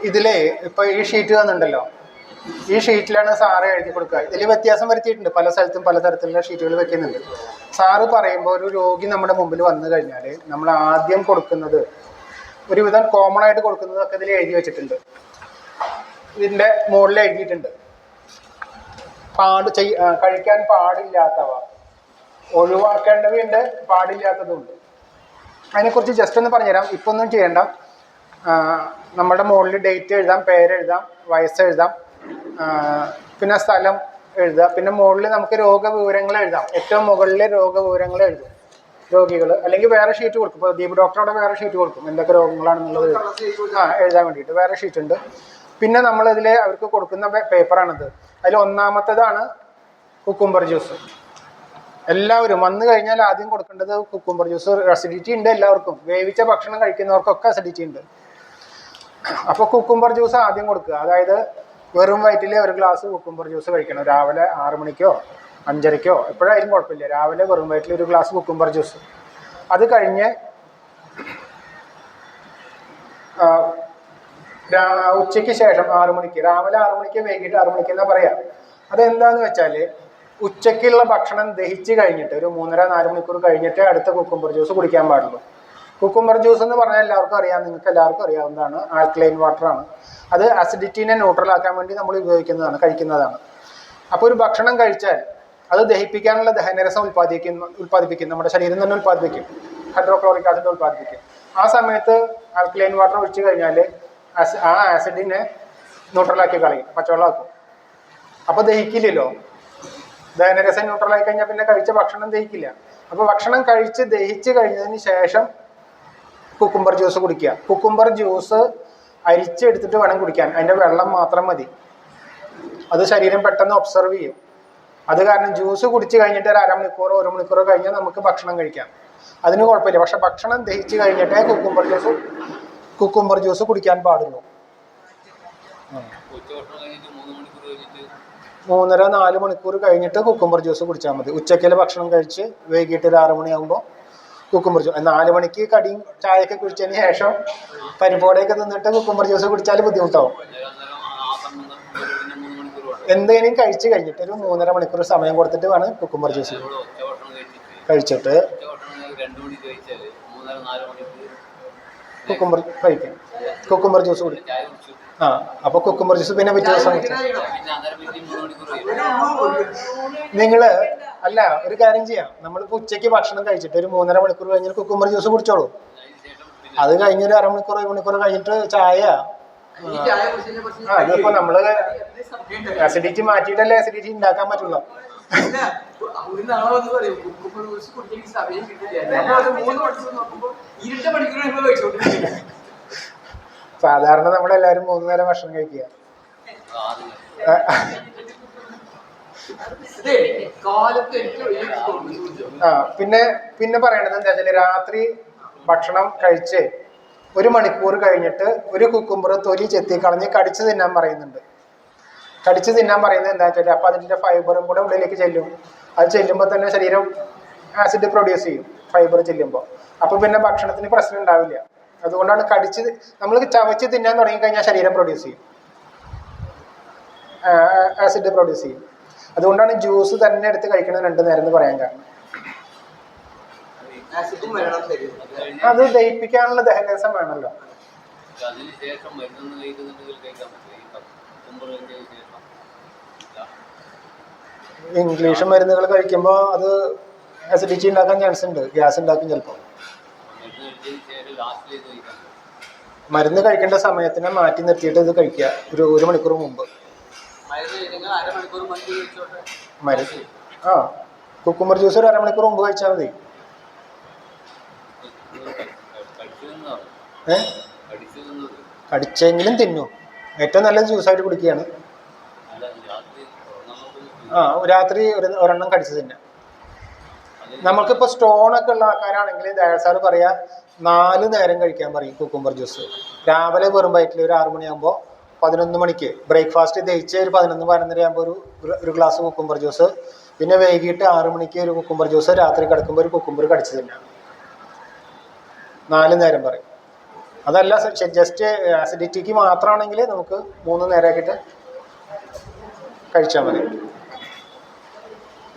ഇതിലേ ഇപ്പൊ ഈ ഷീറ്റ് തന്നിട്ടുണ്ടല്ലോ, ഈ ഷീറ്റിലാണ് സാറ് എഴുതി കൊടുക്കുക. ഇതിൽ വ്യത്യാസം വരുത്തിയിട്ടുണ്ട്, പല സ്ഥലത്തും പലതരത്തിലുള്ള ഷീറ്റുകൾ വെക്കുന്നുണ്ട്. സാറ് പറയുമ്പോൾ ഒരു രോഗി നമ്മുടെ മുമ്പിൽ വന്നു കഴിഞ്ഞാൽ നമ്മൾ ആദ്യം കൊടുക്കുന്നത് ഒരുവിധം കോമൺ ആയിട്ട് കൊടുക്കുന്നതൊക്കെ ഇതിൽ എഴുതി വെച്ചിട്ടുണ്ട്. ഇതിൻ്റെ മുകളിൽ എഴുതിയിട്ടുണ്ട് കഴിക്കാൻ പാടില്ലാത്തവ, ഒഴിവാക്കേണ്ടവയുണ്ട്, പാടില്ലാത്തതുണ്ട്. അതിനെക്കുറിച്ച് ജസ്റ്റ് ഒന്ന് പറഞ്ഞുതരാം. ഇപ്പം ഒന്നും ചെയ്യണ്ട. നമ്മുടെ മുകളിൽ ഡേറ്റ് എഴുതാം, പേരെഴുതാം, വയസ്സെഴുതാം, പിന്നെ സ്ഥലം എഴുതുക. പിന്നെ മുകളിൽ നമുക്ക് രോഗവിവരങ്ങൾ എഴുതാം. ഏറ്റവും മുകളിൽ രോഗവിവരങ്ങൾ എഴുതും രോഗികൾ. അല്ലെങ്കിൽ വേറെ ഷീറ്റ് കൊടുക്കും. ഇപ്പോൾ ദീപ് ഡോക്ടറുടെ വേറെ ഷീറ്റ് കൊടുക്കും, എന്തൊക്കെ രോഗങ്ങളാണെന്നുള്ളത് എഴുതാൻ വേണ്ടിയിട്ട് വേറെ ഷീറ്റ് ഉണ്ട്. പിന്നെ നമ്മളിതിൽ അവർക്ക് കൊടുക്കുന്ന പേപ്പറാണിത്. അതിൽ ഒന്നാമത്തേതാണ് കുക്കുംബർ ജ്യൂസ്. എല്ലാവരും വന്നു കഴിഞ്ഞാൽ ആദ്യം കൊടുക്കേണ്ടത് കുക്കുംബർ ജ്യൂസ്. അസിഡിറ്റി ഉണ്ട് എല്ലാവർക്കും, വേവിച്ച ഭക്ഷണം കഴിക്കുന്നവർക്കൊക്കെ അസിഡിറ്റി ഉണ്ട്. അപ്പോൾ കുക്കുംബർ ജ്യൂസ് ആദ്യം കൊടുക്കുക. അതായത് വെറും വയറ്റിൽ ഒരു ഗ്ലാസ് കുക്കുംബർ ജ്യൂസ് കഴിക്കണം. രാവിലെ 6 മണിക്കോ 5:30ക്കോ എപ്പോഴായാലും കുഴപ്പമില്ല. രാവിലെ വെറും വയറ്റിൽ ഒരു ഗ്ലാസ് കുക്കുംബർ ജ്യൂസ്. അത് കഴിഞ്ഞ് ഉച്ചയ്ക്ക് ശേഷം 6 മണിക്ക്, രാവിലെ 6 മണിക്ക്, വൈകിട്ട് 6 മണിക്ക് എന്നാ പറയാം. അതെന്താന്ന് വെച്ചാൽ ഉച്ചയ്ക്കുള്ള ഭക്ഷണം ദഹിച്ച് കഴിഞ്ഞിട്ട് ഒരു 3-4 മണിക്കൂർ കഴിഞ്ഞിട്ട് അടുത്ത കുക്കുംബർ ജ്യൂസ് കുടിക്കാൻ പാടുള്ളൂ. കുക്കുംബർ ജ്യൂസ് എന്ന് പറഞ്ഞാൽ എല്ലാവർക്കും അറിയാം, നിങ്ങൾക്ക് എല്ലാവർക്കും അറിയാവുന്നതാണ്. ആൽക്കലൈൻ വാട്ടറാണ്. അത് അസിഡിറ്റിനെ ന്യൂട്രലാക്കാൻ വേണ്ടി നമ്മൾ ഉപയോഗിക്കുന്നതാണ്, കഴിക്കുന്നതാണ്. അപ്പോൾ ഒരു ഭക്ഷണം കഴിച്ചാൽ അത് ദഹിപ്പിക്കാനുള്ള ദഹനരസം ഉൽപ്പാദിപ്പിക്കും. നമ്മുടെ ശരീരം തന്നെ ഉൽപ്പാദിപ്പിക്കും, ഹൈഡ്രോക്ലോറിക് ആസിഡ് ഉൽപ്പാദിപ്പിക്കും. ആ സമയത്ത് ആൽക്കലൈൻ വാട്ടർ ഒഴിച്ചു കഴിഞ്ഞാൽ ആ ആസിഡിനെ ന്യൂട്രലാക്കി കളയും, പച്ചവെള്ളമാക്കും. അപ്പോൾ ദഹിക്കില്ലല്ലോ. ദഹനരസം ന്യൂട്രലായി കഴിഞ്ഞാൽ പിന്നെ കഴിച്ച ഭക്ഷണം ദഹിക്കില്ല. അപ്പോൾ ഭക്ഷണം കഴിച്ച് ദഹിച്ച് കഴിഞ്ഞതിന് ശേഷം കുക്കുംബർ ജ്യൂസ് കുടിക്കുക. കുക്കുംബർ ജ്യൂസ് അരിച്ചെടുത്തിട്ട് വേണം കുടിക്കാൻ. അതിൻ്റെ വെള്ളം മാത്രം മതി. അത് ശരീരം പെട്ടെന്ന് ഒബ്സർവ് ചെയ്യും. അത് കാരണം ജ്യൂസ് കുടിച്ച് കഴിഞ്ഞിട്ട് ഒരു 1/2 മണിക്കൂറോ 1 മണിക്കൂറോ കഴിഞ്ഞാൽ നമുക്ക് ഭക്ഷണം കഴിക്കാം. അതിന് കുഴപ്പമില്ല. പക്ഷെ ഭക്ഷണം ദഹിച്ച് കഴിഞ്ഞിട്ടേ കുക്കുംബർ ജ്യൂസ് കുടിക്കാൻ പാടുള്ളൂ. 3-4 മണിക്കൂർ കഴിഞ്ഞിട്ട് കുക്കുംബർ ജ്യൂസ് കുടിച്ചാൽ മതി. ഉച്ചയ്ക്കൽ ഭക്ഷണം കഴിച്ച് വൈകിട്ട് ഒരു 6 മണിയാകുമ്പോൾ കുക്കുംബർ ജ്യൂസ്. 4 മണിക്ക് കടിയും ചായയൊക്കെ കുടിച്ചതിന് ശേഷം പരിപ്പോടെയൊക്കെ നിന്നിട്ട് കുക്കുംബർ ജ്യൂസ് കുടിച്ചാൽ ബുദ്ധിമുട്ടാവും. എന്തെങ്കിലും കഴിച്ച് കഴിഞ്ഞിട്ട് ഒരു 3.5 മണിക്കൂർ സമയം കൊടുത്തിട്ട് വേണം കുക്കുംബർ ജ്യൂസ് കഴിച്ചിട്ട് കുക്കുംബർ കഴിക്കാം. കുക്കുംബർ ജ്യൂസ് കുടിക്കും. അപ്പോൾ കുക്കുംബർ ജ്യൂസ് പിന്നെ പിറ്റേ ദിവസം നിങ്ങൾ ഒരു കാര്യം ചെയ്യാം. നമ്മളിപ്പോൾ ഉച്ചയ്ക്ക് ഭക്ഷണം കഴിച്ചിട്ട് ഒരു 3.5 മണിക്കൂർ കഴിഞ്ഞിട്ട് കുക്കുംബർ ജ്യൂസ് കുടിച്ചോളൂ. അത് കഴിഞ്ഞൊരു 1/2 മണിക്കൂർ 1 മണിക്കൂർ കഴിഞ്ഞിട്ട് ചായ. ഇതിപ്പോ നമ്മള് അസിഡിറ്റി മാറ്റിയിട്ടല്ലേ അസിഡിറ്റി ഉണ്ടാക്കാൻ പറ്റുള്ളൂ. സാധാരണ നമ്മളെല്ലാരും 3 നേരം ഭക്ഷണം കഴിക്കുക. പിന്നെ പറയണത് എന്താ വെച്ചാല് രാത്രി ഭക്ഷണം കഴിച്ച് 1 മണിക്കൂർ കഴിഞ്ഞിട്ട് ഒരു കുക്കുംബർ തൊലി ചെത്തി കളഞ്ഞ് കടിച്ചു തിന്നാൻ പറയുന്നുണ്ട്. കടിച്ചു തിന്നാൻ പറയുന്നത് എന്താ വെച്ചാൽ അപ്പൊ അതിന്റെ ഫൈബറും കൂടെ ഉള്ളിലേക്ക് ചെല്ലും. അത് ചെല്ലുമ്പോൾ തന്നെ ശരീരം ആസിഡ് പ്രൊഡ്യൂസ് ചെയ്യും, ഫൈബർ ചെല്ലുമ്പോൾ. അപ്പൊ പിന്നെ ഭക്ഷണത്തിന് പ്രശ്നം ഉണ്ടാവില്ല. അതുകൊണ്ടാണ് നമ്മൾ ചവച്ച് തിന്നാൻ തുടങ്ങിക്കഴിഞ്ഞാൽ ശരീരം പ്രൊഡ്യൂസ് ചെയ്യും, ആസിഡ് പ്രൊഡ്യൂസ് ചെയ്യും. അതുകൊണ്ടാണ് ജ്യൂസ് തന്നെ എടുത്ത് കഴിക്കണം 2 നേരം എന്ന് പറയാൻ കാരണം. അത് ദഹിപ്പിക്കാനുള്ള ദഹനരസം വേണമല്ലോ. ഇംഗ്ലീഷ് മരുന്നുകൾ കഴിക്കുമ്പോൾ അത് അസിഡിറ്റി ഉണ്ടാക്കാൻ ചാൻസ് ഉണ്ട്, ഗ്യാസ് ഉണ്ടാക്കും ചിലപ്പോൾ. മരുന്ന് കഴിക്കേണ്ട സമയത്തിനെ മാറ്റി നിർത്തിയിട്ട് ഇത് കഴിക്കുക 1 മണിക്കൂർ മുമ്പ്. മരുന്ന് കുക്കുംബർ ജ്യൂസ് ഒരു 1/2 മണിക്കൂർ മുമ്പ് കഴിച്ചാൽ മതി. കടിച്ചെങ്കിലും തിന്നു. ഏറ്റവും നല്ലത് ജ്യൂസായിട്ട് കുടിക്കുകയാണ്. രാത്രി ഒരെണ്ണം കടിച്ച് തിന്നാം. നമുക്കിപ്പോൾ സ്റ്റോണൊക്കെ ഉള്ള ആൾക്കാരാണെങ്കിൽ ദയസാർ പറയാ 4 നേരം കഴിക്കാൻ പറയും കുക്കുംബർ ജ്യൂസ്. രാവിലെ വെറും വയറ്റിൽ ഒരു 6 മണിയാകുമ്പോൾ 11 മണിക്ക് ബ്രേക്ക്ഫാസ്റ്റ് ദഹിച്ച് ഒരു 11-11:30 ആകുമ്പോൾ ഒരു ഗ്ലാസ് കുക്കുംബർ ജ്യൂസ്. പിന്നെ വൈകിട്ട് 6 മണിക്ക് ഒരു കുക്കുംബർ ജ്യൂസ്. രാത്രി കിടക്കുമ്പോൾ ഒരു കുക്കുംബർ കടിച്ച് തിന്നാം. 4 നേരം പറയും. അതല്ല ജസ്റ്റ് അസിഡിറ്റിക്ക് മാത്രമാണെങ്കിൽ നമുക്ക് 3 നേരമാക്കിയിട്ട് കഴിച്ചാൽ മതി.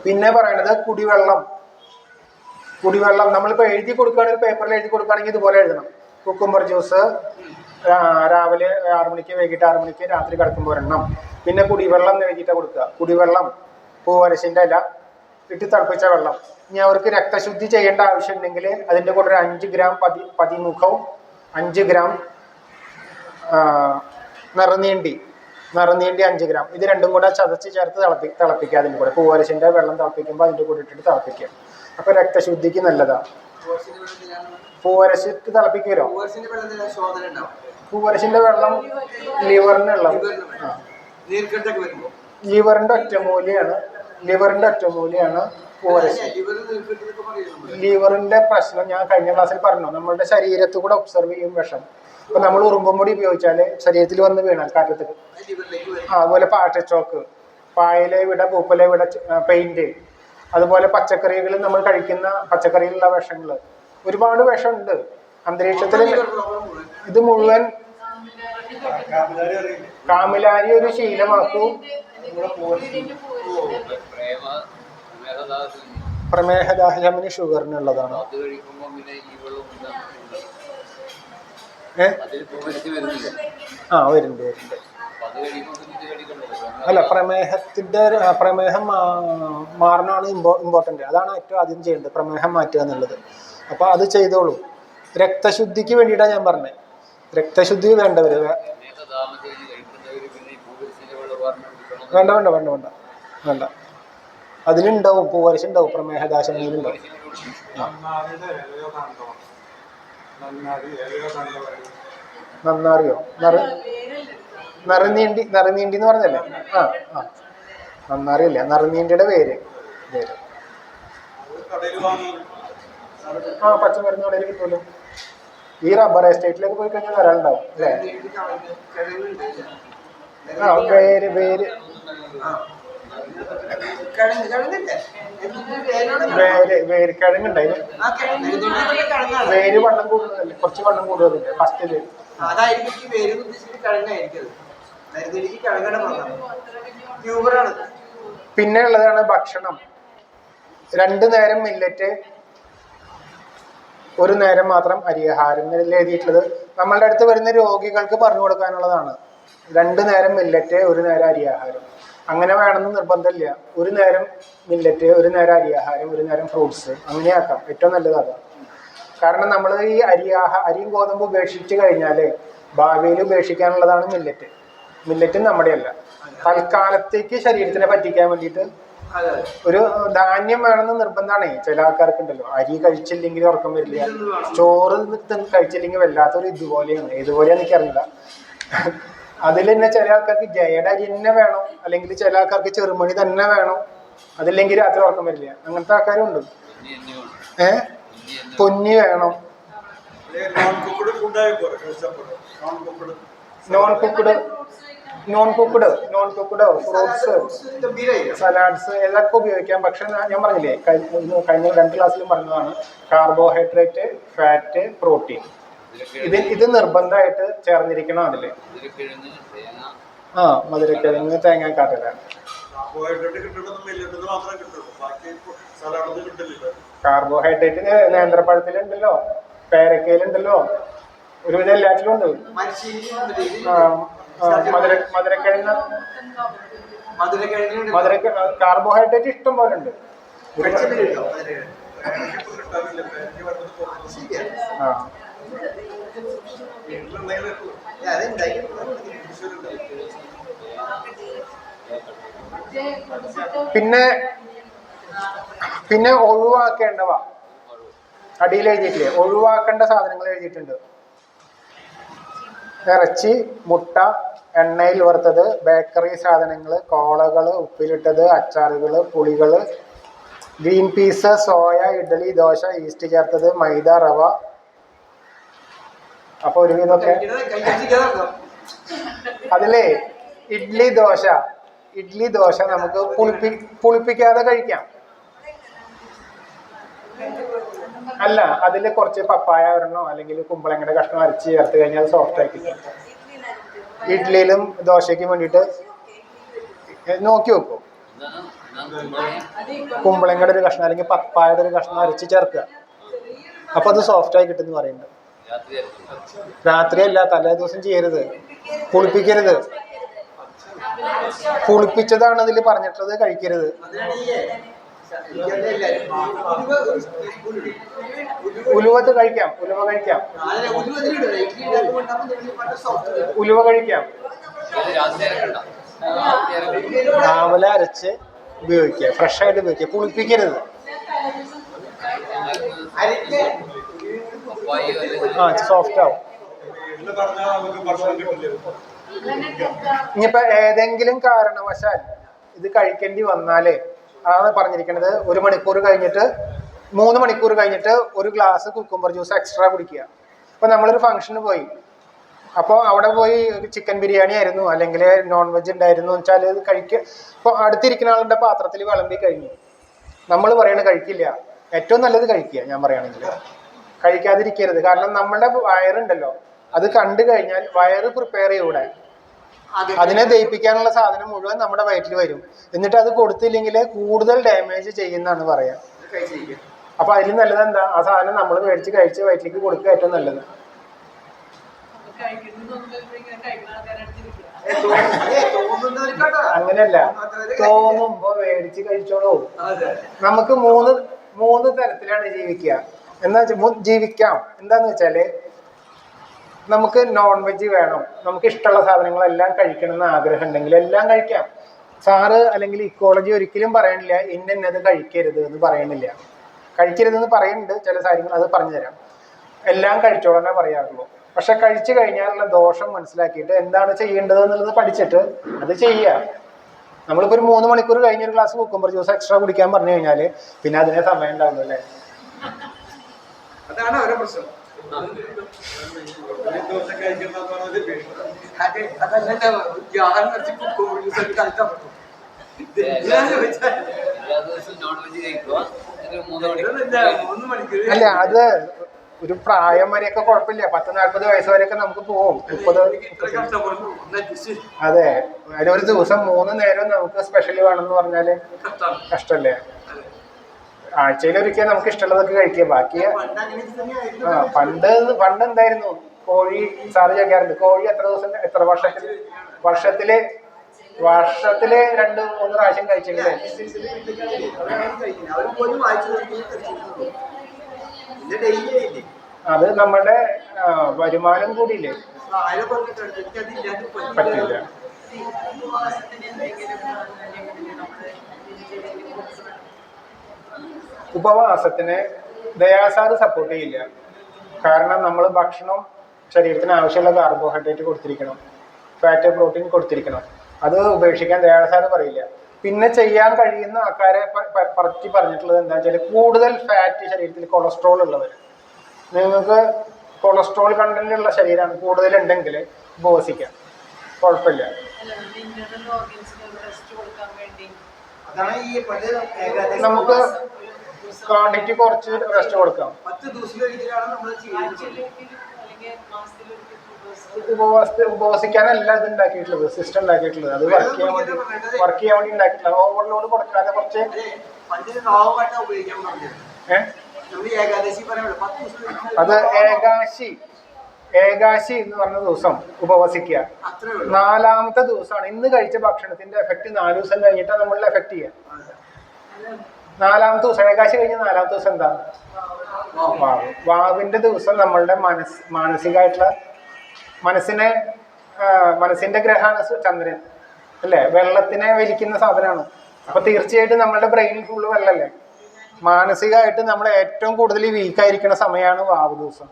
പിന്നെ പറയണത് കുടിവെള്ളം നമ്മളിപ്പോൾ എഴുതി കൊടുക്കുകയാണെങ്കിൽ പേപ്പറിൽ എഴുതി കൊടുക്കുകയാണെങ്കിൽ ഇതുപോലെ എഴുതണം. കുക്കുംബർ ജ്യൂസ് രാവിലെ 6 മണിക്ക്, വൈകിട്ട് 6 മണിക്ക്, രാത്രി കിടക്കുമ്പോൾ ഒരെണ്ണം. പിന്നെ കുടിവെള്ളം എഴുതിയിട്ട് കൊടുക്കുക. കുടിവെള്ളം പൂവരശിൻ്റെ ഇല ഇട്ട് തിളപ്പിച്ച വെള്ളം. ഇനി അവർക്ക് രക്തശുദ്ധി ചെയ്യേണ്ട ആവശ്യമുണ്ടെങ്കിൽ അതിൻ്റെ കൂടെ ഒരു 5 ഗ്രാം പതിമുഖവും 5 ഗ്രാം നിറനീണ്ടി 5 ഗ്രാം, ഇത് രണ്ടും കൂടെ ചതച്ച് ചേർത്ത് തിളപ്പിക്കുക. അതിൻ്റെ കൂടെ പൂവരശിൻ്റെ വെള്ളം തിളപ്പിക്കുമ്പോൾ അതിൻ്റെ കൂടെ ഇട്ടിട്ട് തിളപ്പിക്കുക. അപ്പോൾ രക്തശുദ്ധിക്ക് നല്ലതാണ്. പൂവരശിട്ട് തിളപ്പിക്കുമല്ലോ. പൂവരശിൻ്റെ വെള്ളം ലിവറിനുള്ള ലിവറിൻ്റെ ഒറ്റമൂലിയാണ് പൂവരശി. ലിവറിൻ്റെ പ്രശ്നം ഞാൻ കഴിഞ്ഞ ക്ലാസ്സിൽ പറഞ്ഞു. നമ്മളുടെ ശരീരത്തിൽ കൂടെ ഒബ്സർവ് ചെയ്യും വിഷം. ഇപ്പം നമ്മൾ ഉറുമ്പും പൊടി ഉപയോഗിച്ചാൽ ശരീരത്തിൽ വന്ന് വീണാൽ കാറ്റത്ത്, അതുപോലെ പാട്ടച്ചോക്ക്, പായലെ വിട, പൂപ്പലെ വിട, പെയിന്റ്, അതുപോലെ പച്ചക്കറികൾ, നമ്മൾ കഴിക്കുന്ന പച്ചക്കറിയിലുള്ള വിഷങ്ങൾ, ഒരുപാട് വിഷമുണ്ട് അന്തരീക്ഷത്തിൽ. ഇത് മുഴുവൻ കാമിലാരി ഒരു ശീലമാക്കൂ. പ്രമേഹദാഹശമനി ഷുഗറിനുള്ളതാണ്. വരുന്നുണ്ട്. അല്ല, പ്രമേഹം മാറണമാണ് ഇമ്പോർട്ടൻ്റ്. അതാണ് ഏറ്റവും ആദ്യം ചെയ്യേണ്ടത്, പ്രമേഹം മാറ്റുക എന്നുള്ളത്. അപ്പോൾ അത് ചെയ്തോളൂ. രക്തശുദ്ധിക്ക് വേണ്ടിയിട്ടാണ് ഞാൻ പറഞ്ഞത്. രക്തശുദ്ധി വേണ്ടവർ വേണ്ട. അതിലുണ്ടാവും, പൂവരശി ഉണ്ടാവും, പ്രമേഹദാശമനിയിലുണ്ടാവും. നന്നാറിയോ? നറുനീണ്ടി എന്ന് പറഞ്ഞല്ലേ? നന്നാറിയില്ല, നറുനീണ്ടിയുടെ വേര്. പച്ചമരുന്ന് കടയിൽ കിട്ടുമല്ലോ. ഈ റബ്ബർ എസ്റ്റേറ്റിലേക്ക് പോയി കഴിഞ്ഞാൽ ഒരാളുണ്ടാവും അല്ലേ? വേര് കിഴങ്ങുണ്ടായി. വേര് വണ്ണം കൂടുതലല്ലേ? കുറച്ച് വണ്ണം കൂടുതലുണ്ട് ഫസ്റ്റില്. പിന്നെ ഉള്ളതാണ് ഭക്ഷണം. 2 നേരം മില്ലറ്റ്, 1 നേരം മാത്രം അരിയാഹാരം എഴുതിയിട്ടുള്ളത് നമ്മളുടെ അടുത്ത് വരുന്ന രോഗികൾക്ക് പറഞ്ഞു കൊടുക്കാനുള്ളതാണ്. 2 നേരം മില്ലറ്റ്, 1 നേരം അരിയാഹാരം. അങ്ങനെ വേണമെന്ന് നിർബന്ധമില്ല. 1 നേരം മില്ലറ്റ്, 1 നേരം അരിയാഹാരം, 1 നേരം ഫ്രൂട്ട്സ്, അങ്ങനെയാക്കാം. ഏറ്റവും നല്ലത് അതാണ്. കാരണം നമ്മൾ ഈ അരിയും ഗോതമ്പ് ഉപേക്ഷിച്ച് കഴിഞ്ഞാൽ ഭാവിയിൽ ഉപേക്ഷിക്കാനുള്ളതാണ് മില്ലറ്റ്. മില്ലറ്റ് നമ്മുടെയല്ല. തൽക്കാലത്തേക്ക് ശരീരത്തിനെ പറ്റിക്കാൻ വേണ്ടിയിട്ട് ഒരു ധാന്യം വേണമെന്ന് നിർബന്ധമാണ്. ചില ആൾക്കാർക്കുണ്ടല്ലോ, അരി കഴിച്ചില്ലെങ്കിൽ ഉറക്കം വരില്ല, ചോറ് കഴിച്ചില്ലെങ്കിൽ വല്ലാത്തൊരു ഇതുപോലെയാണ്. ഏതുപോലെയാന്ന് എനിക്കറിയില്ല. അതിൽ തന്നെ ചില ആൾക്കാർക്ക് ജയയുടെ അരി തന്നെ വേണം, അല്ലെങ്കിൽ ചില ആൾക്കാർക്ക് ചെറുമണി തന്നെ വേണം, അതില്ലെങ്കിൽ രാത്രി ഉറക്കം വരില്ല. അങ്ങനത്തെ ആൾക്കാരും ഉണ്ട്. പൊന്നി വേണം. നോൺ കുക്ക്ഡ് ഫ്രൂട്ട്സ്, സലാഡ്സ് ഇതൊക്കെ ഉപയോഗിക്കാം. പക്ഷെ ഞാൻ പറഞ്ഞില്ലേ, കഴിഞ്ഞ 2 ക്ലാസ്സിലും പറഞ്ഞതാണ്, കാർബോഹൈഡ്രേറ്റ്, ഫാറ്റ്, പ്രോട്ടീൻ, ഇത് നിർബന്ധമായിട്ട് ചേർന്നിരിക്കണം അതില്. മധുരക്കിഴങ്ങ്, തേങ്ങാക്കാട്ടില. കാർബോഹൈഡ്രേറ്റ് നേന്ത്രപ്പഴത്തിലുണ്ടല്ലോ, പേരക്കയിലുണ്ടല്ലോ, ഒരുവിധം എല്ലാറ്റിലും ഉണ്ട്. കാർബോഹൈഡ്രേറ്റ് ഇഷ്ടം പോലെ ഉണ്ട്. പിന്നെ ഒഴിവാക്കേണ്ടവ അടിയിൽ എഴുതിയിട്ടില്ലേ? ഒഴിവാക്കേണ്ട സാധനങ്ങൾ എഴുതിയിട്ടുണ്ട്. ഇറച്ചി, മുട്ട, എണ്ണയിൽ വറുത്തത്, ബേക്കറി സാധനങ്ങൾ, കോളകൾ, ഉപ്പിലിട്ടത്, അച്ചാറുകൾ, പുളികൾ, green peas, soya, idli, dosa, yeast ചേർത്തത്, മൈദ, റവ. അപ്പൊ ഒരുവിധമൊക്കെ അതിലേ ഇഡ്ലി ദോശ നമുക്ക് പുളിപ്പിക്കാതെ കഴിക്കാം. അല്ല, അതിൽ കുറച്ച് പപ്പായ ഒരെണ്ണോ അല്ലെങ്കിൽ കുമ്പളങ്ങയുടെ കഷ്ണം അരച്ച് ചേർത്ത് കഴിഞ്ഞാൽ സോഫ്റ്റ് ആക്കി. ഇഡ്ഡലിയിലും ദോശയ്ക്കും വേണ്ടിയിട്ട് നോക്കി വെക്കും. കുമ്പളങ്ങയുടെ ഒരു കഷ്ണം അല്ലെങ്കിൽ പപ്പായയുടെ ഒരു കഷ്ണം അരച്ച് ചേർക്കുക. അപ്പൊ അത് സോഫ്റ്റ് ആയി കിട്ടുമെന്ന് പറയുന്നുണ്ട്. രാത്രിയല്ല, തലേ ദിവസം ചെയ്യരുത്, കുളിപ്പിക്കരുത്. കുളിപ്പിച്ചതാണ് അതിൽ പറഞ്ഞിട്ടുള്ളത്, കഴിക്കരുത്. ഉലുവത്ത് കഴിക്കാം, ഉലുവ കഴിക്കാം, ഉലുവ കഴിക്കാം. രാവിലെ അരച്ച് ഉപയോഗിക്കുക, ഫ്രഷ് ആയിട്ട് ഉപയോഗിക്കുക, കുളിപ്പിക്കരുത്. സോഫ്റ്റ് ആവും. ഇനിയിപ്പോ ഏതെങ്കിലും കാരണവശാൽ ഇത് കഴിക്കേണ്ടി വന്നാലേ ആണ് പറഞ്ഞിരിക്കുന്നത്, 1 മണിക്കൂർ കഴിഞ്ഞിട്ട് 3 മണിക്കൂർ കഴിഞ്ഞിട്ട് ഒരു ഗ്ലാസ് കുക്കുംബർ ജ്യൂസ് എക്സ്ട്രാ കുടിക്കുക. ഇപ്പൊ നമ്മളൊരു ഫംഗ്ഷന് പോയി, അപ്പോൾ അവിടെ പോയി ഒരു ചിക്കൻ ബിരിയാണി ആയിരുന്നു അല്ലെങ്കിൽ നോൺ വെജ് ഉണ്ടായിരുന്നു വെച്ചാൽ ഇത് കഴിക്കുക. ഇപ്പോൾ അടുത്തിരിക്കുന്ന ആളുടെ പാത്രത്തിൽ വിളമ്പി കഴിഞ്ഞു, നമ്മൾ പറയണത് കഴിക്കില്ല. ഏറ്റവും നല്ലത് കഴിക്കുക. ഞാൻ പറയുകയാണെങ്കിൽ കഴിക്കാതിരിക്കരുത്. കാരണം നമ്മളുടെ വയറുണ്ടല്ലോ, അത് കണ്ടു കഴിഞ്ഞാൽ വയറ് പ്രിപ്പയർ ചെയ്യൂടെ, അതിനെ ദഹിപ്പിക്കാനുള്ള സാധനം മുഴുവൻ നമ്മുടെ വയറ്റിൽ വരും. എന്നിട്ട് അത് കൊടുത്തില്ലെങ്കിൽ കൂടുതൽ ഡാമേജ് ചെയ്യുന്നതാണ് പറയാ. അപ്പൊ അതിൽ നല്ലത് എന്താ, ആ സാധനം നമ്മൾ മേടിച്ച് കഴിച്ച് വയറ്റിലേക്ക് കൊടുക്കുക ഏറ്റവും നല്ലത്. അങ്ങനെയല്ല, തോന്നുമ്പോ മേടിച്ച് കഴിച്ചോളൂ. നമുക്ക് മൂന്ന് തരത്തിലാണ് ജീവിക്കുക. എന്താ ജീവിക്കാം. എന്താന്ന് വെച്ചാല്, നമുക്ക് നോൺ വെജ് വേണം, നമുക്ക് ഇഷ്ടമുള്ള സാധനങ്ങളെല്ലാം കഴിക്കണം എന്ന് ആഗ്രഹം ഉണ്ടെങ്കിൽ എല്ലാം കഴിക്കാം. സാറ് അല്ലെങ്കിൽ ഇക്കോളജി ഒരിക്കലും പറയണില്ല ഇന്നത് കഴിക്കരുത് എന്ന് പറയണില്ല. കഴിക്കരുതെന്ന് പറയുന്നുണ്ട് ചില കാര്യങ്ങൾ, അത് പറഞ്ഞു തരാം. എല്ലാം കഴിച്ചോളാനേ പറയാറുള്ളൂ. പക്ഷെ കഴിച്ചു കഴിഞ്ഞാലുള്ള ദോഷം മനസ്സിലാക്കിയിട്ട് എന്താണ് ചെയ്യേണ്ടത് എന്നുള്ളത് പഠിച്ചിട്ട് അത് ചെയ്യുക. നമ്മളിപ്പോൾ ഒരു 3 മണിക്കൂർ കഴിഞ്ഞ ഒരു ഗ്ലാസ് കുക്കുംബർ ജ്യൂസ് എക്സ്ട്രാ കുടിക്കാൻ പറഞ്ഞു കഴിഞ്ഞാല് പിന്നെ അതിനെ സമയം ഉണ്ടാവുള്ളൂ അല്ലേ. അതാണ് അവരുടെ പ്രശ്നം. അല്ല, അത് ഒരു പ്രായം വരെയൊക്കെ കുഴപ്പമില്ല. 10-40 വയസ്സ് വരെയൊക്കെ നമുക്ക് പോവും. 30. അതെ, അതിലൊരു ദിവസം 3 നേരം നമുക്ക് സ്പെഷ്യൽ വേണമെന്ന് പറഞ്ഞാല് കഷ്ടല്ലേ. ആഴ്ചയിലൊരിക്കൽ നമുക്ക് ഇഷ്ടമുള്ളതൊക്കെ കഴിക്കുക. ബാക്കി പണ്ട് എന്തായിരുന്നു, കോഴി സാറ് ചോദിക്കാറുണ്ട്, കോഴി എത്ര വർഷത്തില് 2-3 പ്രാവശ്യം കഴിച്ചെങ്കിലേ. അത് നമ്മുടെ വരുമാനം കൂടിയില്ലേ, പറ്റില്ല. ഉപവാസത്തിന് ദയാസാറ് സപ്പോർട്ട് ചെയ്യില്ല. കാരണം നമ്മൾ ഭക്ഷണം ശരീരത്തിന് ആവശ്യമുള്ള കാർബോഹൈഡ്രേറ്റ് കൊടുത്തിരിക്കണം, ഫാറ്റ് പ്രോട്ടീൻ കൊടുത്തിരിക്കണം. അത് ഉപേക്ഷിക്കാൻ ദയാസാറ് പറയില്ല. പിന്നെ ചെയ്യാൻ കഴിയുന്ന ആൾക്കാരെ പറ്റി പറഞ്ഞിട്ടുള്ളത് എന്താ വെച്ചാൽ, കൂടുതൽ ഫാറ്റ് ശരീരത്തിൽ കൊളസ്ട്രോൾ ഉള്ളവർ, നിങ്ങൾക്ക് കൊളസ്ട്രോൾ കണ്ടന്റ് ഉള്ള ശരീരമാണ് കൂടുതലുണ്ടെങ്കിൽ ഉപവസിക്കാം, കുഴപ്പമില്ല. നമുക്ക് ക്വാണ്ടിറ്റി കുറച്ച് റെസ്റ്റ് കൊടുക്കാം. ഉപവസിക്കാനല്ല ഇത് ഉണ്ടാക്കിയിട്ടുള്ളത്, സിസ്റ്റം ഉണ്ടാക്കിയിട്ടുള്ളത്. അത് വർക്ക് ചെയ്യാൻ വേണ്ടി ഉണ്ടാക്കിയിട്ടുള്ളത്. ഓവർലോഡ് കൊടുക്കാതെ കുറച്ച്. അത് ഏകാശി എന്ന് പറഞ്ഞ ദിവസം ഉപവസിക്കുക. 4ാമത്തെ ദിവസമാണ് ഇന്ന് കഴിച്ച ഭക്ഷണത്തിന്റെ എഫക്ട് 4 ദിവസം കഴിഞ്ഞിട്ടാണ് നമ്മളിൽ എഫക്ട് ചെയ്യുക. 4ാമത്തെ ദിവസം ഏകാശി കഴിഞ്ഞ 4ാമത്തെ ദിവസം എന്താ, വാവ്. വാവിന്റെ ദിവസം നമ്മളുടെ മാനസികമായിട്ടുള്ള മനസ്സിന്റെ ഗ്രഹമാണ് ചന്ദ്രൻ അല്ലേ, വെള്ളത്തിനെ വലിക്കുന്ന സാധനമാണ്. അപ്പൊ തീർച്ചയായിട്ടും നമ്മളുടെ ബ്രെയിനിൽ ഫുള്ള് വെള്ളമല്ലേ. മാനസികമായിട്ട് നമ്മൾ ഏറ്റവും കൂടുതൽ വീക്കായിരിക്കുന്ന സമയമാണ് വാവ് ദിവസം.